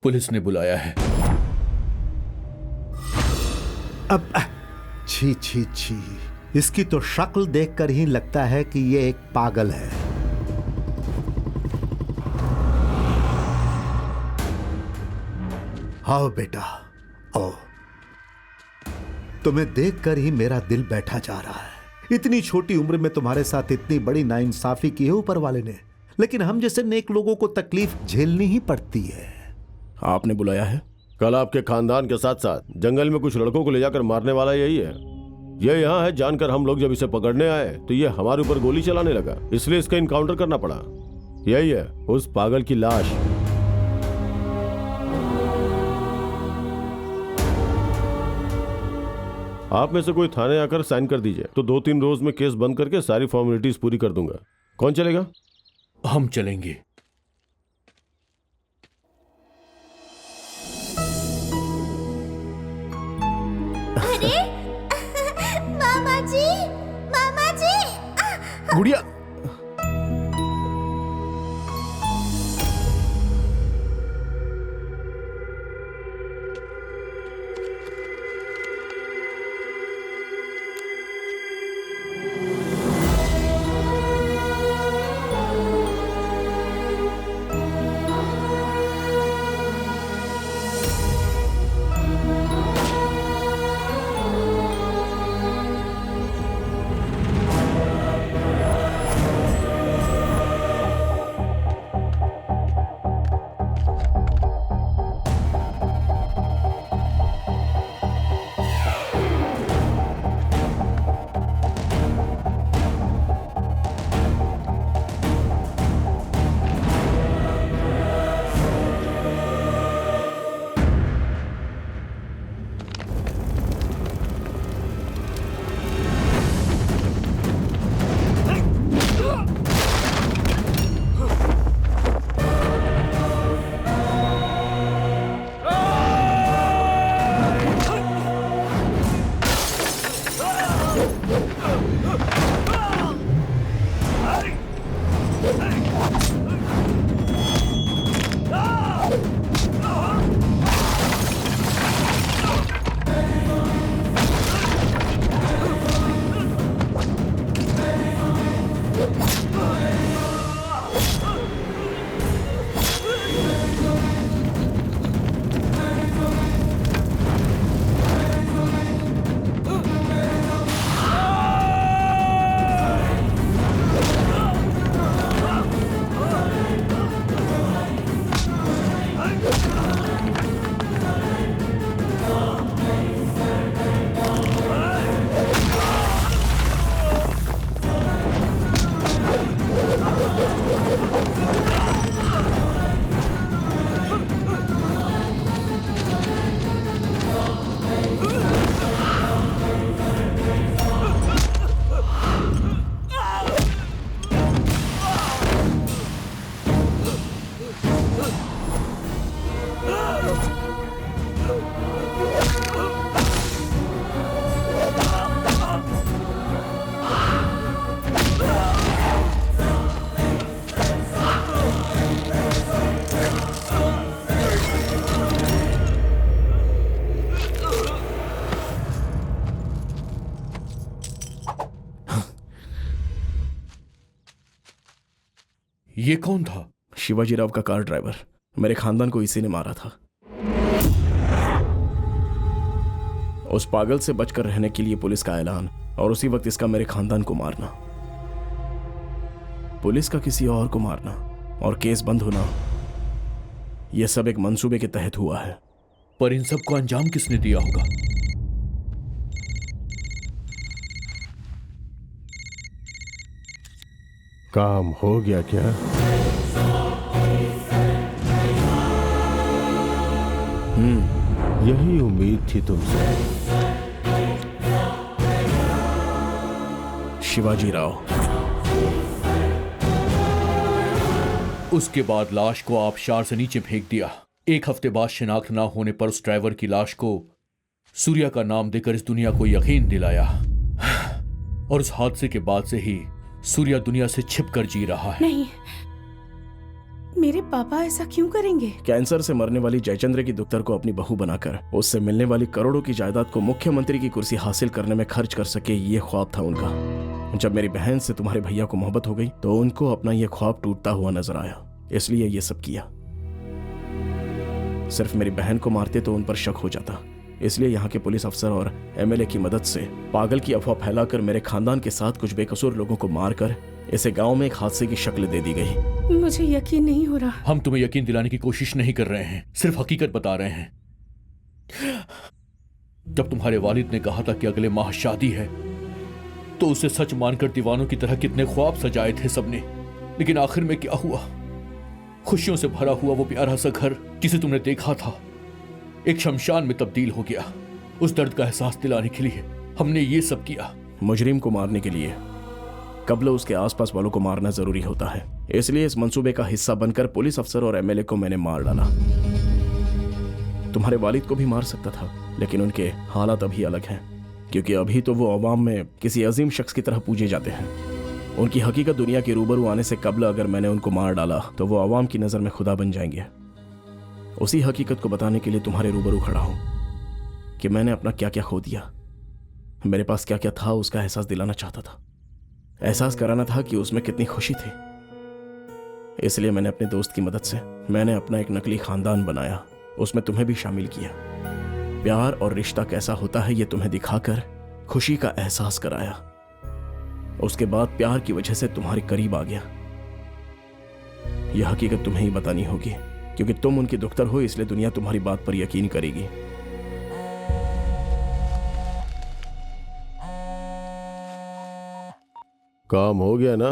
पुलिस ने बुलाया है। अब छी छी छी, इसकी तो शक्ल देखकर ही लगता है कि ये एक पागल है। आओ बेटा, आओ। तुम्हें देखकर ही मेरा दिल बैठा जा रहा है। इतनी छोटी उम्र में तुम्हारे साथ इतनी बड़ी नाइंसाफी की है ऊपर वाले ने, लेकिन हम जैसे नेक लोगों को तकलीफ झेलनी ही पड़ती है। आपने बुलाया है? कल आपके खानदान के साथ साथ जंगल में कुछ लड़कों को ले जाकर मारने वाला यही है। ये यहाँ है जानकर हम लोग जब इसे पकड़ने आए तो ये हमारे ऊपर गोली चलाने लगा, इसलिए इसका इनकाउंटर करना पड़ा। यही है उस पागल की लाश। आप में से कोई थाने आकर साइन कर दीजिए तो 2-3 रोज में केस बंद करके सारी फॉर्मेलिटीज पूरी कर दूंगा। कौन चलेगा? हम चलेंगे। अरे मामा जी, मामा जी। गुड़िया, ये कौन था? शिवाजी राव का कार ड्राइवर। मेरे खानदान को इसी ने मारा था। उस पागल से बचकर रहने के लिए पुलिस का ऐलान, और उसी वक्त इसका मेरे खानदान को मारना, पुलिस का किसी और को मारना और केस बंद होना, यह सब एक मंसूबे के तहत हुआ है। पर इन सब को अंजाम किसने दिया होगा? काम हो गया क्या? यही उम्मीद थी तुमसे। शिवाजी राव। उसके बाद लाश को आबशार से नीचे फेंक दिया। 1 हफ्ते बाद शिनाख्त ना होने पर उस ड्राइवर की लाश को सूर्या का नाम देकर इस दुनिया को यकीन दिलाया। और उस हादसे के बाद से ही सूर्या दुनिया से छिपकर जी रहा है। नहीं, मेरे पापा ऐसा क्यों करेंगे? कैंसर से मरने वाली जयचंद्र की दुख्तर को अपनी बहू बनाकर उससे मिलने वाली करोड़ों की जायदाद को मुख्यमंत्री की कुर्सी हासिल करने में खर्च कर सके, ये ख्वाब था उनका। जब मेरी बहन से तुम्हारे भैया को मोहब्बत हो गई तो उनको अपना ये ख्वाब टूटता हुआ नजर आया, इसलिए ये सब किया। सिर्फ मेरी बहन को मारते तो उन पर शक हो जाता, इसलिए यहाँ के पुलिस अफसर और एमएलए की मदद से पागल की अफवाह फैलाकर मेरे खानदान के साथ कुछ बेकसूर लोगों को मारकर इसे गांव में एक हादसे की शक्ल दे दी गई। मुझे यकीन नहीं हो रहा। हम तुम्हें यकीन दिलाने की कोशिश नहीं कर रहे हैं, सिर्फ हकीकत बता रहे हैं। जब तुम्हारे वालिद ने कहा था कि अगले माह शादी है, तो उसे सच मानकर दीवानों की तरह कितने ख्वाब सजाए थे सबने, लेकिन आखिर में क्या हुआ? खुशियों से भरा हुआ वो प्यारा सा घर जिसे तुमने देखा था एक शमशान में तब्दील हो गया। उस दर्द का एहसास दिलाने के लिए हमने ये सब किया। मुजरिम को मारने के लिए कब्ल उसके आसपास वालों को मारना जरूरी होता है, इसलिए इस मंसूबे का हिस्सा बनकर पुलिस अफसर और एमएलए को मैंने मार डाला। तुम्हारे वालिद को भी मार सकता था, लेकिन उनके हालात अभी अलग हैं, क्योंकि अभी तो वो अवाम में किसी अजीम शख्स की तरह पूजे जाते हैं। उनकी हकीकत दुनिया के रूबरू आने से कब्ल अगर मैंने उनको मार डाला तो वो अवाम की नजर में खुदा बन जाएंगे। उसी हकीकत को बताने के लिए तुम्हारे रूबरू खड़ा हूं कि मैंने अपना क्या क्या खो दिया, मेरे पास क्या क्या था उसका एहसास दिलाना चाहता था, एहसास कराना था कि उसमें कितनी खुशी थी। इसलिए मैंने अपने दोस्त की मदद से मैंने अपना एक नकली खानदान बनाया, उसमें तुम्हें भी शामिल किया। प्यार और रिश्ता कैसा होता है ये तुम्हें दिखाकर खुशी का एहसास कराया। उसके बाद प्यार की वजह से तुम्हारे करीब आ गया। यह हकीकत तुम्हें ही बतानी होगी, क्योंकि तुम उनकी दुख्तर हो, इसलिए दुनिया तुम्हारी बात पर यकीन करेगी। काम हो गया ना?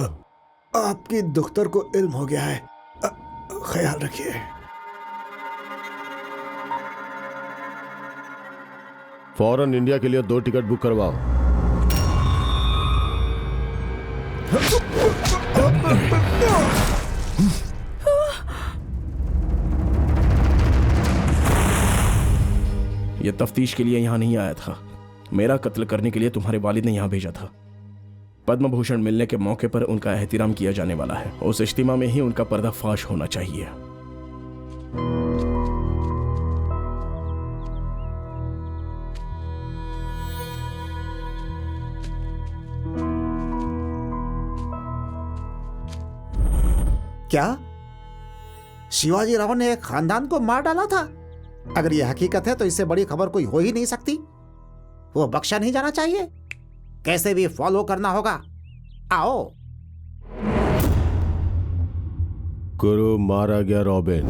आपकी दुख्तर को इल्म हो गया है, ख्याल रखिए। फौरन इंडिया के लिए 2 टिकट बुक करवाओ। यह तफ्तीश के लिए यहां नहीं आया था, मेरा कत्ल करने के लिए तुम्हारे वालिद ने यहां भेजा था। पद्म भूषण मिलने के मौके पर उनका एहतिराम किया जाने वाला है, उस इज्तिमा में ही उनका पर्दाफाश होना चाहिए। क्या शिवाजी राव ने एक खानदान को मार डाला था? अगर यह हकीकत है तो इससे बड़ी खबर कोई हो ही नहीं सकती। वो बख्शा नहीं जाना चाहिए, कैसे भी फॉलो करना होगा। आओ। गुरु मारा गया रॉबिन।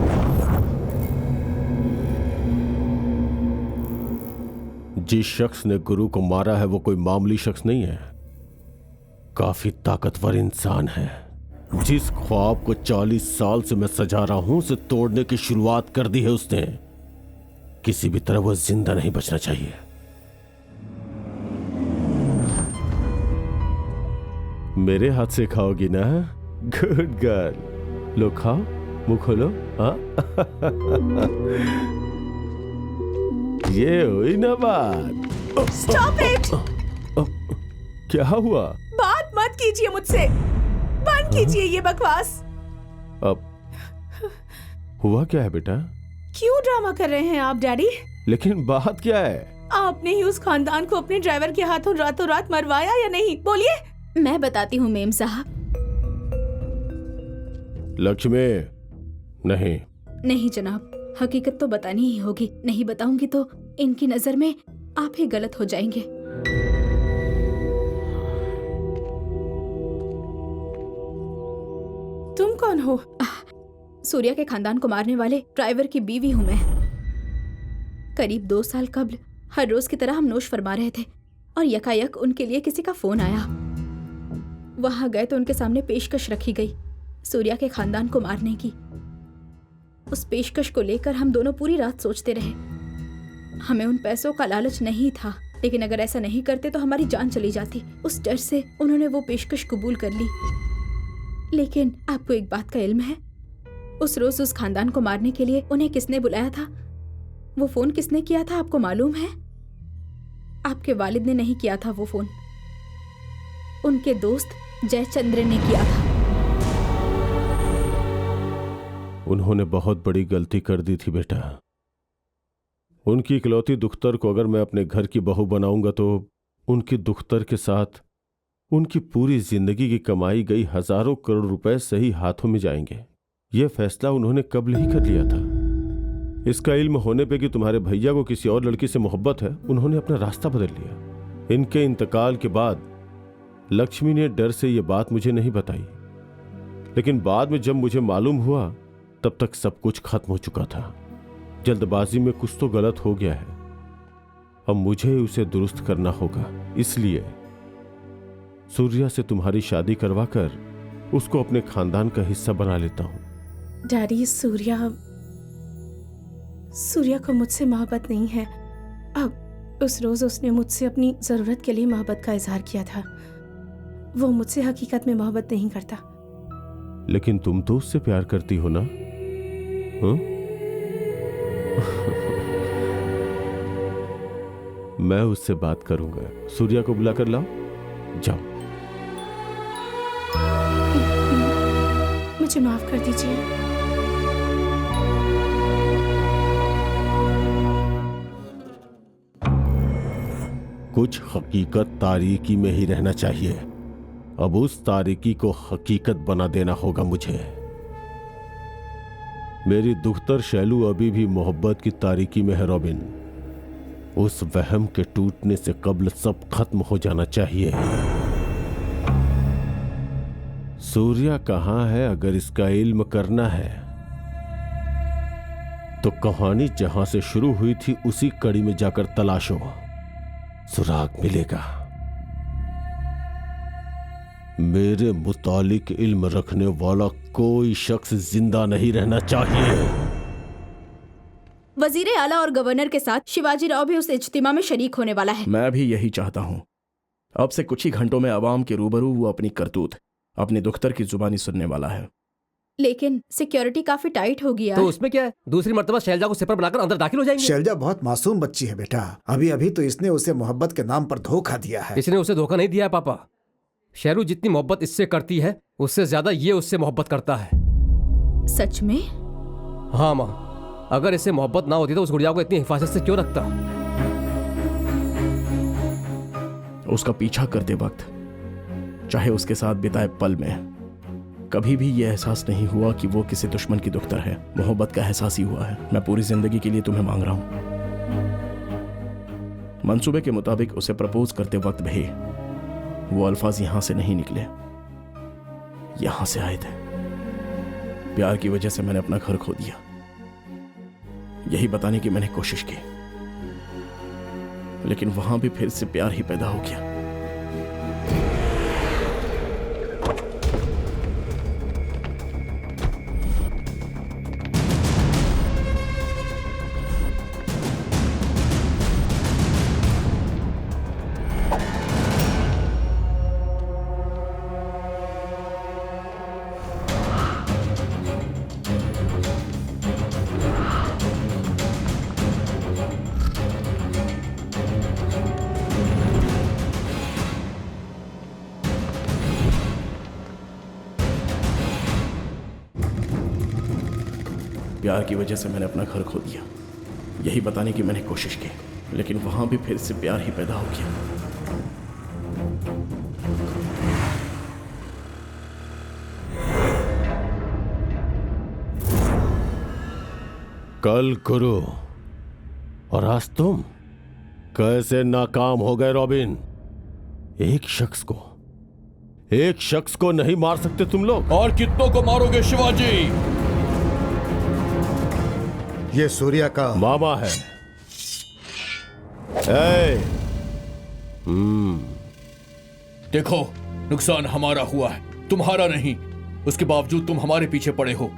जिस शख्स ने गुरु को मारा है वो कोई मामूली शख्स नहीं है, काफी ताकतवर इंसान है। जिस ख्वाब को 40 साल से मैं सजा रहा हूं उसे तोड़ने की शुरुआत कर दी है उसने। किसी भी तरह वो जिंदा नहीं बचना चाहिए। मेरे हाथ से खाओगी ना? Good girl. लो खाओ, मुंह खोलो। हाँ ये हुई ना बात। Stop it. क्या हुआ? बात मत कीजिए मुझसे, बंद कीजिए ये बकवास। अब हुआ क्या है बेटा? क्यों ड्रामा कर रहे हैं आप डैडी? लेकिन बात क्या है? आपने ही उस खानदान को अपने ड्राइवर के हाथों रातों रात मरवाया या नहीं? बोलिए। मैं बताती हूँ मेम साहब। लक्ष्मी, नहीं। नहीं जनाब, हकीकत तो बतानी ही होगी। नहीं बताऊंगी तो इनकी नजर में आप ही गलत हो जाएंगे। तुम कौन हो? सूर्या के खानदान को मारने वाले ड्राइवर की बीवी हूँ मैं। करीब 2 साल कबल हर रोज की तरह हम नोश फरमा रहे थे और यकायक उनके लिए किसी का फोन आया। वहां गए तो उनके सामने पेशकश रखी गई सूर्या के खानदान को मारने की। उस पेशकश को लेकर हम दोनों पूरी रात सोचते रहे। हमें उन पैसों का लालच नहीं था, लेकिन अगर ऐसा नहीं करते तो हमारी जान चली जाती। उस डर से उन्होंने वो पेशकश कबूल कर ली। लेकिन आपको एक बात का इल्म है, उस रोज उस खानदान को मारने के लिए उन्हें किसने बुलाया था? वो फोन किसने किया था आपको मालूम है? आपके वालिद ने नहीं किया था वो फोन, उनके दोस्त जयचंद्र ने किया था। उन्होंने बहुत बड़ी गलती कर दी थी बेटा। उनकी इकलौती दुख्तर को अगर मैं अपने घर की बहू बनाऊंगा तो उनकी दुख्तर के साथ उनकी पूरी जिंदगी की कमाई गई हजारों करोड़ रुपए सही हाथों में जाएंगे। यह फैसला उन्होंने कब्ल ही कर लिया था। इसका इल्म होने पे कि तुम्हारे भैया को किसी और लड़की से मोहब्बत है, उन्होंने अपना रास्ता बदल लिया। इनके इंतकाल के बाद लक्ष्मी ने डर से यह बात मुझे नहीं बताई, लेकिन बाद में जब मुझे मालूम हुआ तब तक सब कुछ खत्म हो चुका था। जल्दबाजी में कुछ तो गलत हो गया है, अब मुझे उसे दुरुस्त करना होगा। इसलिए सूर्या से तुम्हारी शादी करवाकर उसको अपने खानदान का हिस्सा बना लेता हूं। डैडी, सूर्या को मुझसे मोहब्बत नहीं है। अब उस रोज उसने मुझसे अपनी जरूरत के लिए मोहब्बत का इजहार किया था। वो मुझसे हकीकत में मोहब्बत नहीं करता। लेकिन तुम तो उससे प्यार करती हो ना? मैं उससे बात करूंगा। सूर्या को बुलाकर लाओ, जाओ। मुझे माफ कर दीजिए। कुछ हकीकत तारीकी में ही रहना चाहिए। अब उस तारीकी को हकीकत बना देना होगा मुझे। मेरी दुख्तर शैलू अभी भी मोहब्बत की तारीकी में है रॉबिन। उस वहम के टूटने से कब्ल सब खत्म हो जाना चाहिए। सूर्या कहां है? अगर इसका इल्म करना है तो कहानी जहां से शुरू हुई थी उसी कड़ी में जाकर तलाशो, सुराग मिलेगा। मेरे मुतालिक इल्म रखने वाला कोई शख्स जिंदा नहीं रहना चाहिए। वजीर आला और गवर्नर के साथ शिवाजी राव भी उस इज्तिमा में शरीक होने वाला है। मैं भी यही चाहता हूँ। अब से कुछ ही घंटों में अवाम के रूबरू वो अपनी करतूत अपनी दुख्तर की जुबानी सुनने वाला है। लेकिन सिक्योरिटी काफी टाइट होगी यार। तो उसमें क्या है, दूसरी मर्तबा शैलजा को सिपर बनाकर अंदर दाखिल हो जाएंगे। शैलजा बहुत मासूम बच्ची है बेटा। अभी अभी तो इसने उसे मोहब्बत के नाम पर धोखा दिया है। इसने उसे धोखा नहीं दिया है पापा। शेरू जितनी मोहब्बत इससे करती है उससे ज्यादा ये उससे मोहब्बत करता है। सच में? हाँ माँ, अगर इससे मोहब्बत ना होती तो उस गुड़िया को इतनी हिफाजत से क्यों रखता? उसका पीछा करते वक्त, चाहे उसके साथ बिताए पल में, कभी भी यह एहसास नहीं हुआ कि वो किसी दुश्मन की दुख्तर है। मोहब्बत का एहसास ही हुआ है। मैं पूरी जिंदगी के लिए तुम्हें मांग रहा हूं। मंसूबे के मुताबिक उसे प्रपोज करते वक्त भी वो अल्फाज यहां से नहीं निकले, यहां से आए थे। प्यार की वजह से मैंने अपना घर खो दिया, यही बताने की मैंने कोशिश की, लेकिन वहां भी फिर से प्यार ही पैदा हो गया। प्यार की वजह से मैंने अपना घर खो दिया, यही बताने की मैंने कोशिश की, लेकिन वहां भी फिर से प्यार ही पैदा हो गया। कल गुरु और आज तुम कैसे नाकाम हो गए रॉबिन। एक शख्स को नहीं मार सकते तुम लोग। और कितनों को मारोगे शिवाजी? ये सूर्या का मामा है। देखो, नुकसान हमारा हुआ है, तुम्हारा नहीं। उसके बावजूद तुम हमारे पीछे पड़े हो।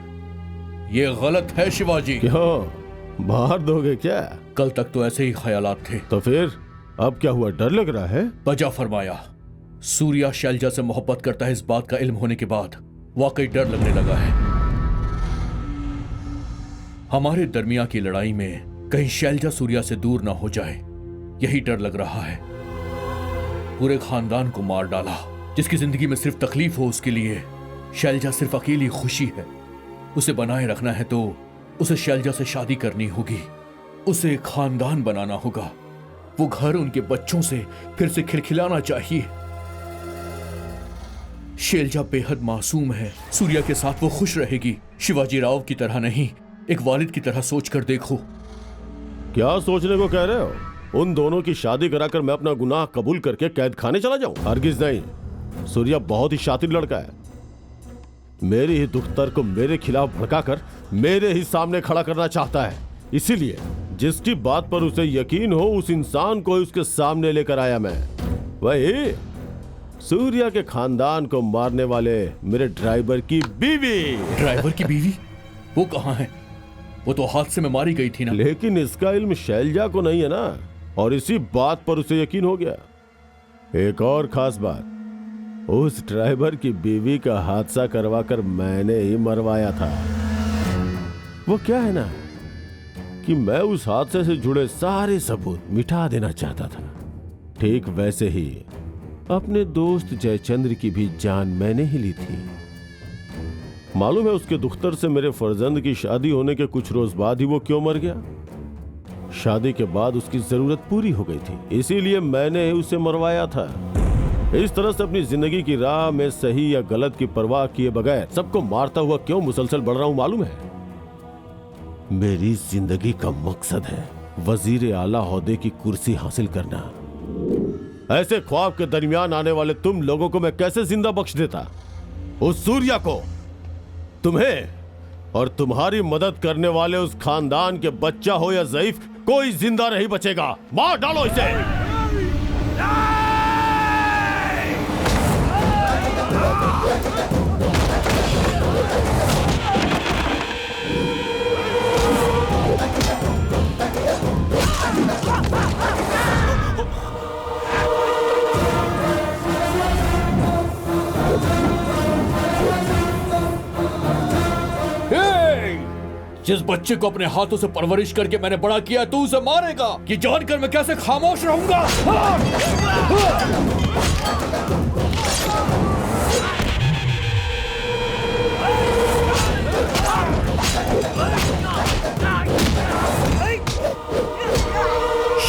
ये गलत है शिवाजी। क्यों, मार दोगे क्या? कल तक तो ऐसे ही ख्यालात थे। तो फिर अब क्या हुआ? डर लग रहा है? बजा फरमाया। सूर्या शैलजा से मोहब्बत करता है, इस बात का इल्म होने के बाद वाकई डर लगने लगा है। हमारे दरमियान की लड़ाई में कहीं शैलजा सूर्या से दूर ना हो जाए, यही डर लग रहा है। पूरे खानदान को मार डाला। जिसकी जिंदगी में सिर्फ तकलीफ हो उसके लिए शैलजा सिर्फ अकेली खुशी है। उसे बनाए रखना है तो उसे शैलजा से शादी करनी होगी, उसे खानदान बनाना होगा। वो घर उनके बच्चों से फिर से खिलखिलाना चाहिए। शैलजा बेहद मासूम है, सूर्या के साथ वो खुश रहेगी। शिवाजी राव की तरह नहीं, एक वालिद की तरह सोच कर देखो। क्या सोचने को कह रहे हो? उन दोनों की शादी कराकर मैं अपना गुनाह कबूल करके कैद खाने चला जाऊं? हरगिज नहीं। सूर्या बहुत ही शातिर लड़का है। मेरी ही दुख्तर को मेरे खिलाफ भड़काकर मेरे ही सामने खड़ा करना चाहता है। इसीलिए जिसकी बात पर उसे यकीन हो उस इंसान को उसके सामने लेकर आया मैं। वही सूर्या के खानदान को मारने वाले मेरे ड्राइवर की बीवी। ड्राइवर की बीवी? वो कहाँ है? वो तो हादसे में मारी गई थी ना। लेकिन इसका इल्म शैलजा को नहीं है ना, और इसी बात पर उसे यकीन हो गया। एक और खास बात, उस ड्राइवर की बीवी का हादसा करवाकर मैंने ही मरवाया था। वो क्या है ना कि मैं उस हादसे से जुड़े सारे सबूत मिटा देना चाहता था। ठीक वैसे ही अपने दोस्त जयचंद्र की भी जान मैंने ही ली थी। मालूम है उसके दुख्तर से मेरे फर्जंद की शादी होने के कुछ रोज बाद ही वो क्यों मर गया? शादी के बाद उसकी जरूरत पूरी हो गई थी, इसीलिए मैंने उसे मरवाया था। इस तरह से अपनी जिंदगी की राह में सही या गलत की परवाह किए बगैर सबको मारता हुआ क्यों मुसलसल बढ़ रहा हूं मालूम है? मेरी जिंदगी का मकसद है वजीर आला ओहदे की कुर्सी हासिल करना। ऐसे ख्वाब के दरमियान आने वाले तुम लोगों को मैं कैसे जिंदा बख्श देता? उस सूर्या को, तुम्हें और तुम्हारी मदद करने वाले उस खानदान के बच्चा हो या ज़ईफ, कोई जिंदा नहीं बचेगा। मार डालो इसे। जिस बच्चे को अपने हाथों से परवरिश करके मैंने बड़ा किया तू उसे मारेगा? ये जानकर मैं कैसे खामोश रहूंगा?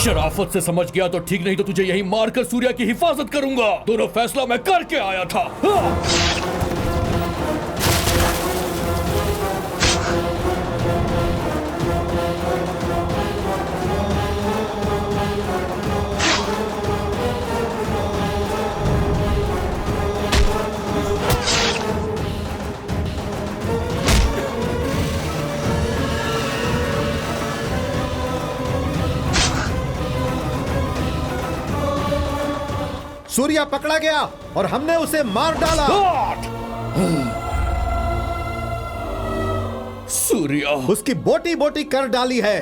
शराफत से समझ गया तो ठीक, नहीं तो तुझे यही मारकर सूर्या की हिफाजत करूंगा। दोनों फैसला मैं करके आया था। सूर्या पकड़ा गया और हमने उसे मार डाला। सूर्या उसकी बोटी बोटी कर डाली है।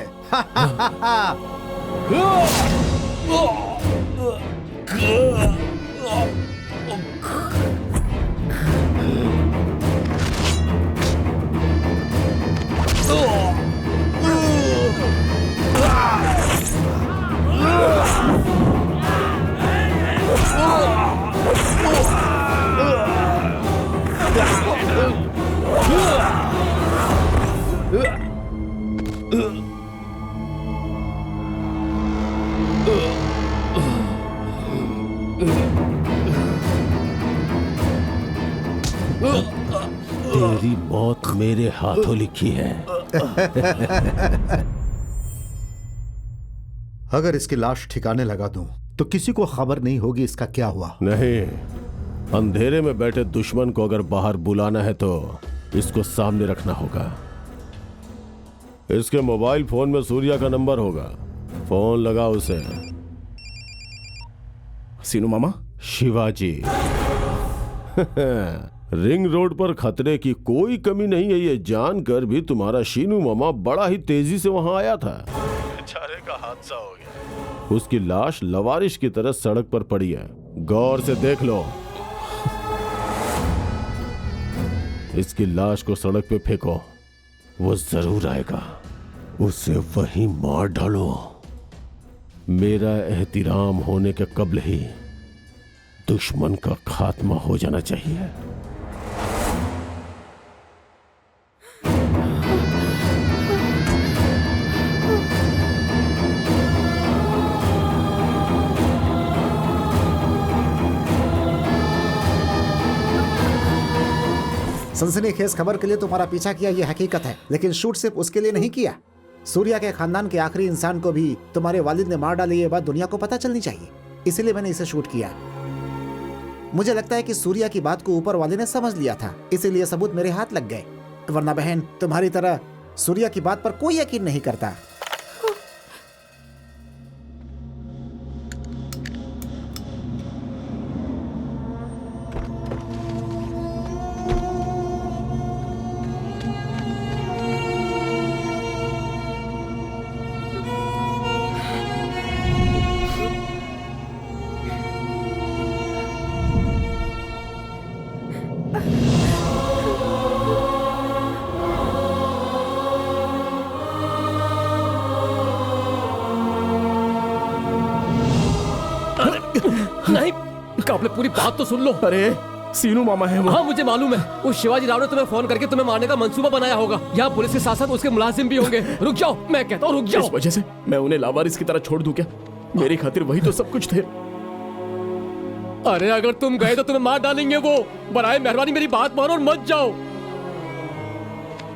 तेरी मौत मेरे हाथों लिखी है। अगर इसकी लाश ठिकाने लगा दूं तो किसी को खबर नहीं होगी इसका क्या हुआ। नहीं, अंधेरे में बैठे दुश्मन को अगर बाहर बुलाना है तो इसको सामने रखना होगा। इसके मोबाइल फोन में सूर्या का नंबर होगा, फोन लगा उसे। सीनू मामा? शिवाजी। रिंग रोड पर खतरे की कोई कमी नहीं है, ये जानकर भी तुम्हारा शीनू मामा बड़ा ही तेजी से वहां आया था। बेचारे का हादसा हो गया। उसकी लाश लवारिश की तरह सड़क पर पड़ी है, गौर से देख लो। इसकी लाश को सड़क पे फेंको, वो जरूर आएगा, उसे वहीं मार डालो। मेरा एहतिराम होने के कब्ल ही दुश्मन का खात्मा हो जाना चाहिए। सनसनीखेज खबर के लिए तुम्हारा पीछा किया ये हकीकत है, लेकिन शूट सिर्फ उसके लिए नहीं किया। सूर्या के खानदान के आखिरी इंसान को भी तुम्हारे वालिद ने मार डाली, ये बात दुनिया को पता चलनी चाहिए, इसीलिए मैंने इसे शूट किया। मुझे लगता है कि सूर्या की बात को ऊपर वाले ने समझ लिया था, इसीलिए सबूत मेरे हाथ लग गए, वरना बहन तुम्हारी तरह सूर्या की बात पर कोई यकीन नहीं करता। नहीं, आपने पूरी बात तो सुन लो। अरे सीनू मामा है वो। हाँ मुझे मालूम है, उस शिवाजी राव ने तुम्हें फोन करके तुम्हें मारने का मंसूबा बनाया होगा। यहाँ पुलिस के साथ साथ उसके मुलाजिम भी होंगे। रुक जाओ, मैं कहता हूँ रुक जाओ। इस वजह से मैं उन्हें लावारिस की तरह छोड़ दूं क्या? मेरी खातिर वही तो सब कुछ थे। अरे अगर तुम गए तो तुम्हें मार डालेंगे वो। बराए मेहरबानी मेरी बात मानो और मत जाओ।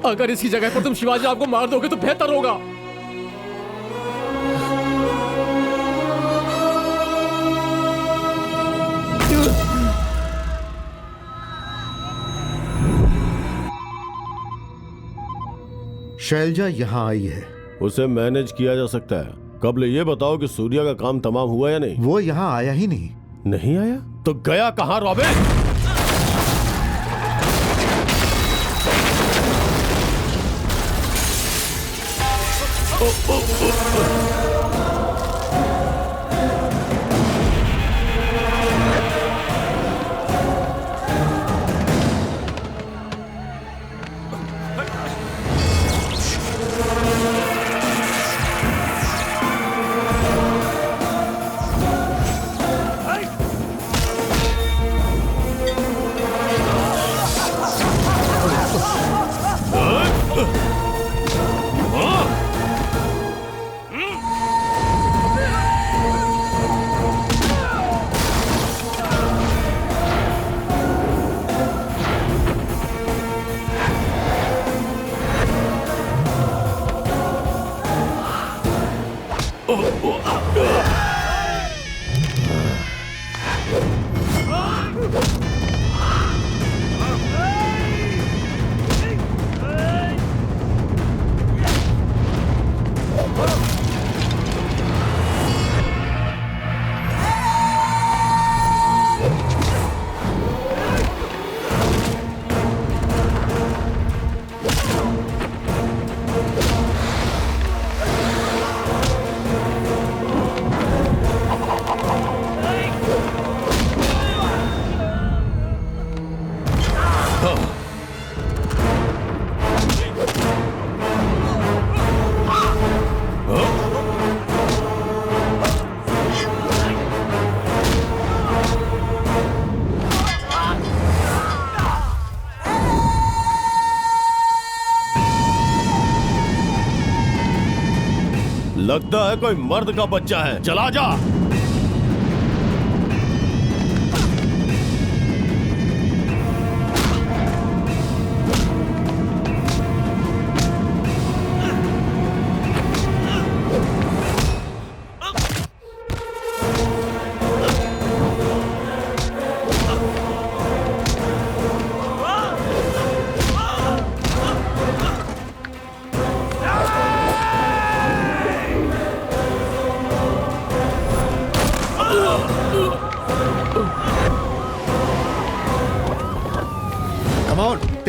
अगर इसकी जगह पर तुम शिवाजी राव को मार दोगे तो बेहतर होगा। शैलजा यहाँ आई है। उसे मैनेज किया जा सकता है। कबल ये बताओ कि सूर्या का काम तमाम हुआ या नहीं? वो यहाँ आया ही नहीं। नहीं आया तो गया कहाँ रॉबिन? लगता है कोई मर्द का बच्चा है। चला जा।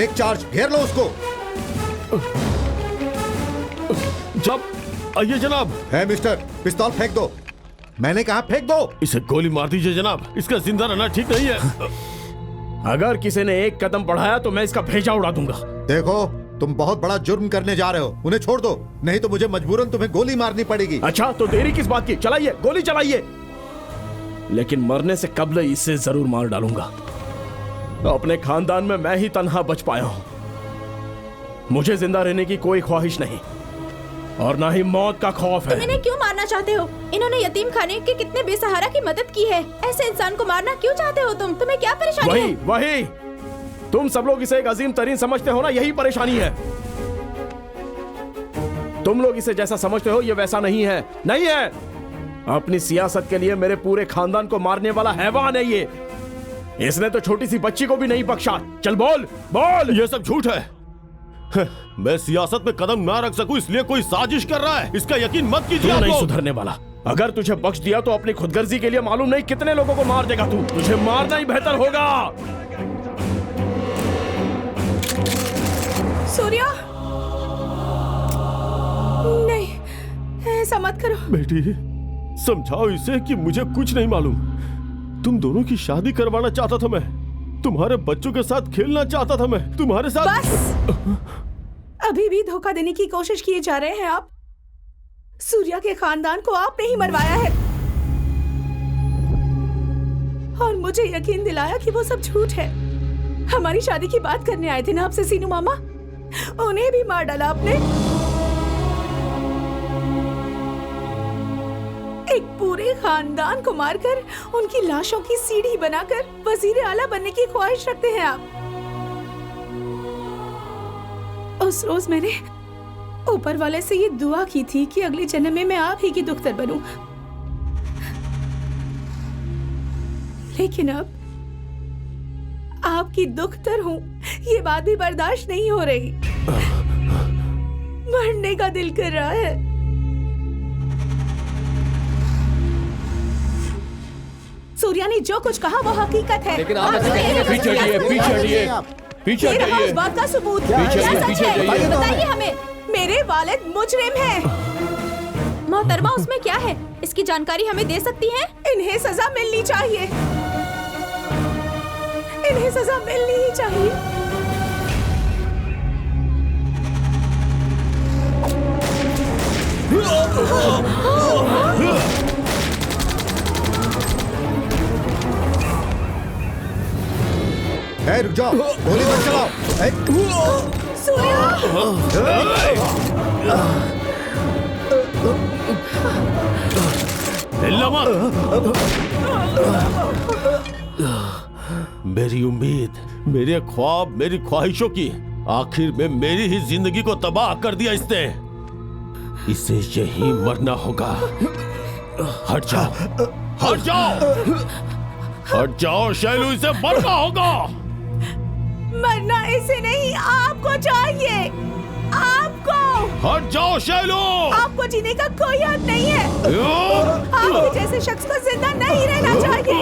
टेक चार्ज, घेर लो उसको। जब आइए जनाब। है मिस्टर, पिस्तौल फेंक दो। मैंने कहा फेंक दो। इसे गोली मार दीजिए जनाब, इसका जिंदा रहना ठीक नहीं है। अगर किसी ने एक कदम बढ़ाया तो मैं इसका भेजा उड़ा दूंगा। देखो, तुम बहुत बड़ा जुर्म करने जा रहे हो। उन्हें छोड़ दो, नहीं तो मुझे मजबूरन तुम्हें गोली मारनी पड़ेगी। अच्छा, तो देरी किस बात की? चलाइए, गोली चलाइए। लेकिन मरने से कबल इसे जरूर मार डालूंगा। अपने खानदान में मैं ही तन्हा बच पाया हूं। मुझे जिंदा रहने की कोई ख्वाहिश नहीं और ना ही मौत का खौफ है। तुम इन्हें क्यों मारना चाहते हो? इन्होंने यतीम खाने के कितने बेसहारा की मदद की है। ऐसे इंसान को मारना क्यों चाहते हो तुम? तुम्हें क्या परेशानी है? वही तुम सब लोग इसे एक अजीम तरीन समझते हो ना, यही परेशानी है। तुम लोग इसे जैसा समझते हो ये वैसा नहीं है। नहीं है। अपनी सियासत के लिए मेरे पूरे खानदान को मारने वाला हैवान है ये। इसने तो छोटी सी बच्ची को भी नहीं बख्शा। चल बोल बोल। ये सब झूठ है। मैं सियासत में कदम ना रख सकूं इसलिए कोई साजिश कर रहा है, इसका यकीन मत कीजिए। तू नहीं सुधरने वाला। अगर तुझे बख्श दिया तो अपनी खुदगर्जी के लिए मालूम नहीं कितने लोगों को मार देगा तू। तुझे मारना ही बेहतर होगा। सूर्या, नहीं, ऐसा मत करो। बेटी, समझाओ इसे कि मुझे कुछ नहीं मालूम। तुम दोनों की शादी करवाना चाहता था मैं, तुम्हारे बच्चों के साथ खेलना चाहता था मैं, तुम्हारे साथ। बस, अभी भी धोखा देने की कोशिश किए जा रहे हैं आप। सूर्या के खानदान को आपने ही मरवाया है और मुझे यकीन दिलाया कि वो सब झूठ है। हमारी शादी की बात करने आए थे ना आपसे सीनू मामा, उन्हें भी मार डाला आपने। एक पूरे खानदान को मारकर उनकी लाशों की सीढ़ी बनाकर वजीर आला बनने की ख्वाहिश रखते हैं आप। उस रोज मैंने ऊपर वाले से ये दुआ की थी कि अगले जन्म में मैं आप ही की दुख्तर बनूं, लेकिन अब आपकी दुख्तर हूं, ये बात भी बर्दाश्त नहीं हो रही। मरने का दिल कर रहा है। सूर्या ने जो कुछ कहा वो हकीकत है। लेकिन आप पीछे उस बात का सबूत बताइए हमें। मेरे वालिद मुजरिम हैं। मोहतरमा, उसमें क्या है? इसकी जानकारी हमें दे सकती हैं? इन्हें सजा मिलनी चाहिए, इन्हें सजा मिलनी ही चाहिए। रुक जाओ, गोली मत चलाओ। मेरी उम्मीद, मेरे ख्वाब, मेरी ख्वाहिशों की आखिर में मेरी ही जिंदगी को तबाह कर दिया इसने। इसे यही मरना होगा। हट जाओ, हट जाओ, हट जाओ शैलू, इसे मरना होगा। मरना इसे नहीं, आपको चाहिए, आपको। हट जाओ शैलू, आपको जीने का कोई हक नहीं है। आपके जैसे शख्स को जिंदा नहीं रहना चाहिए।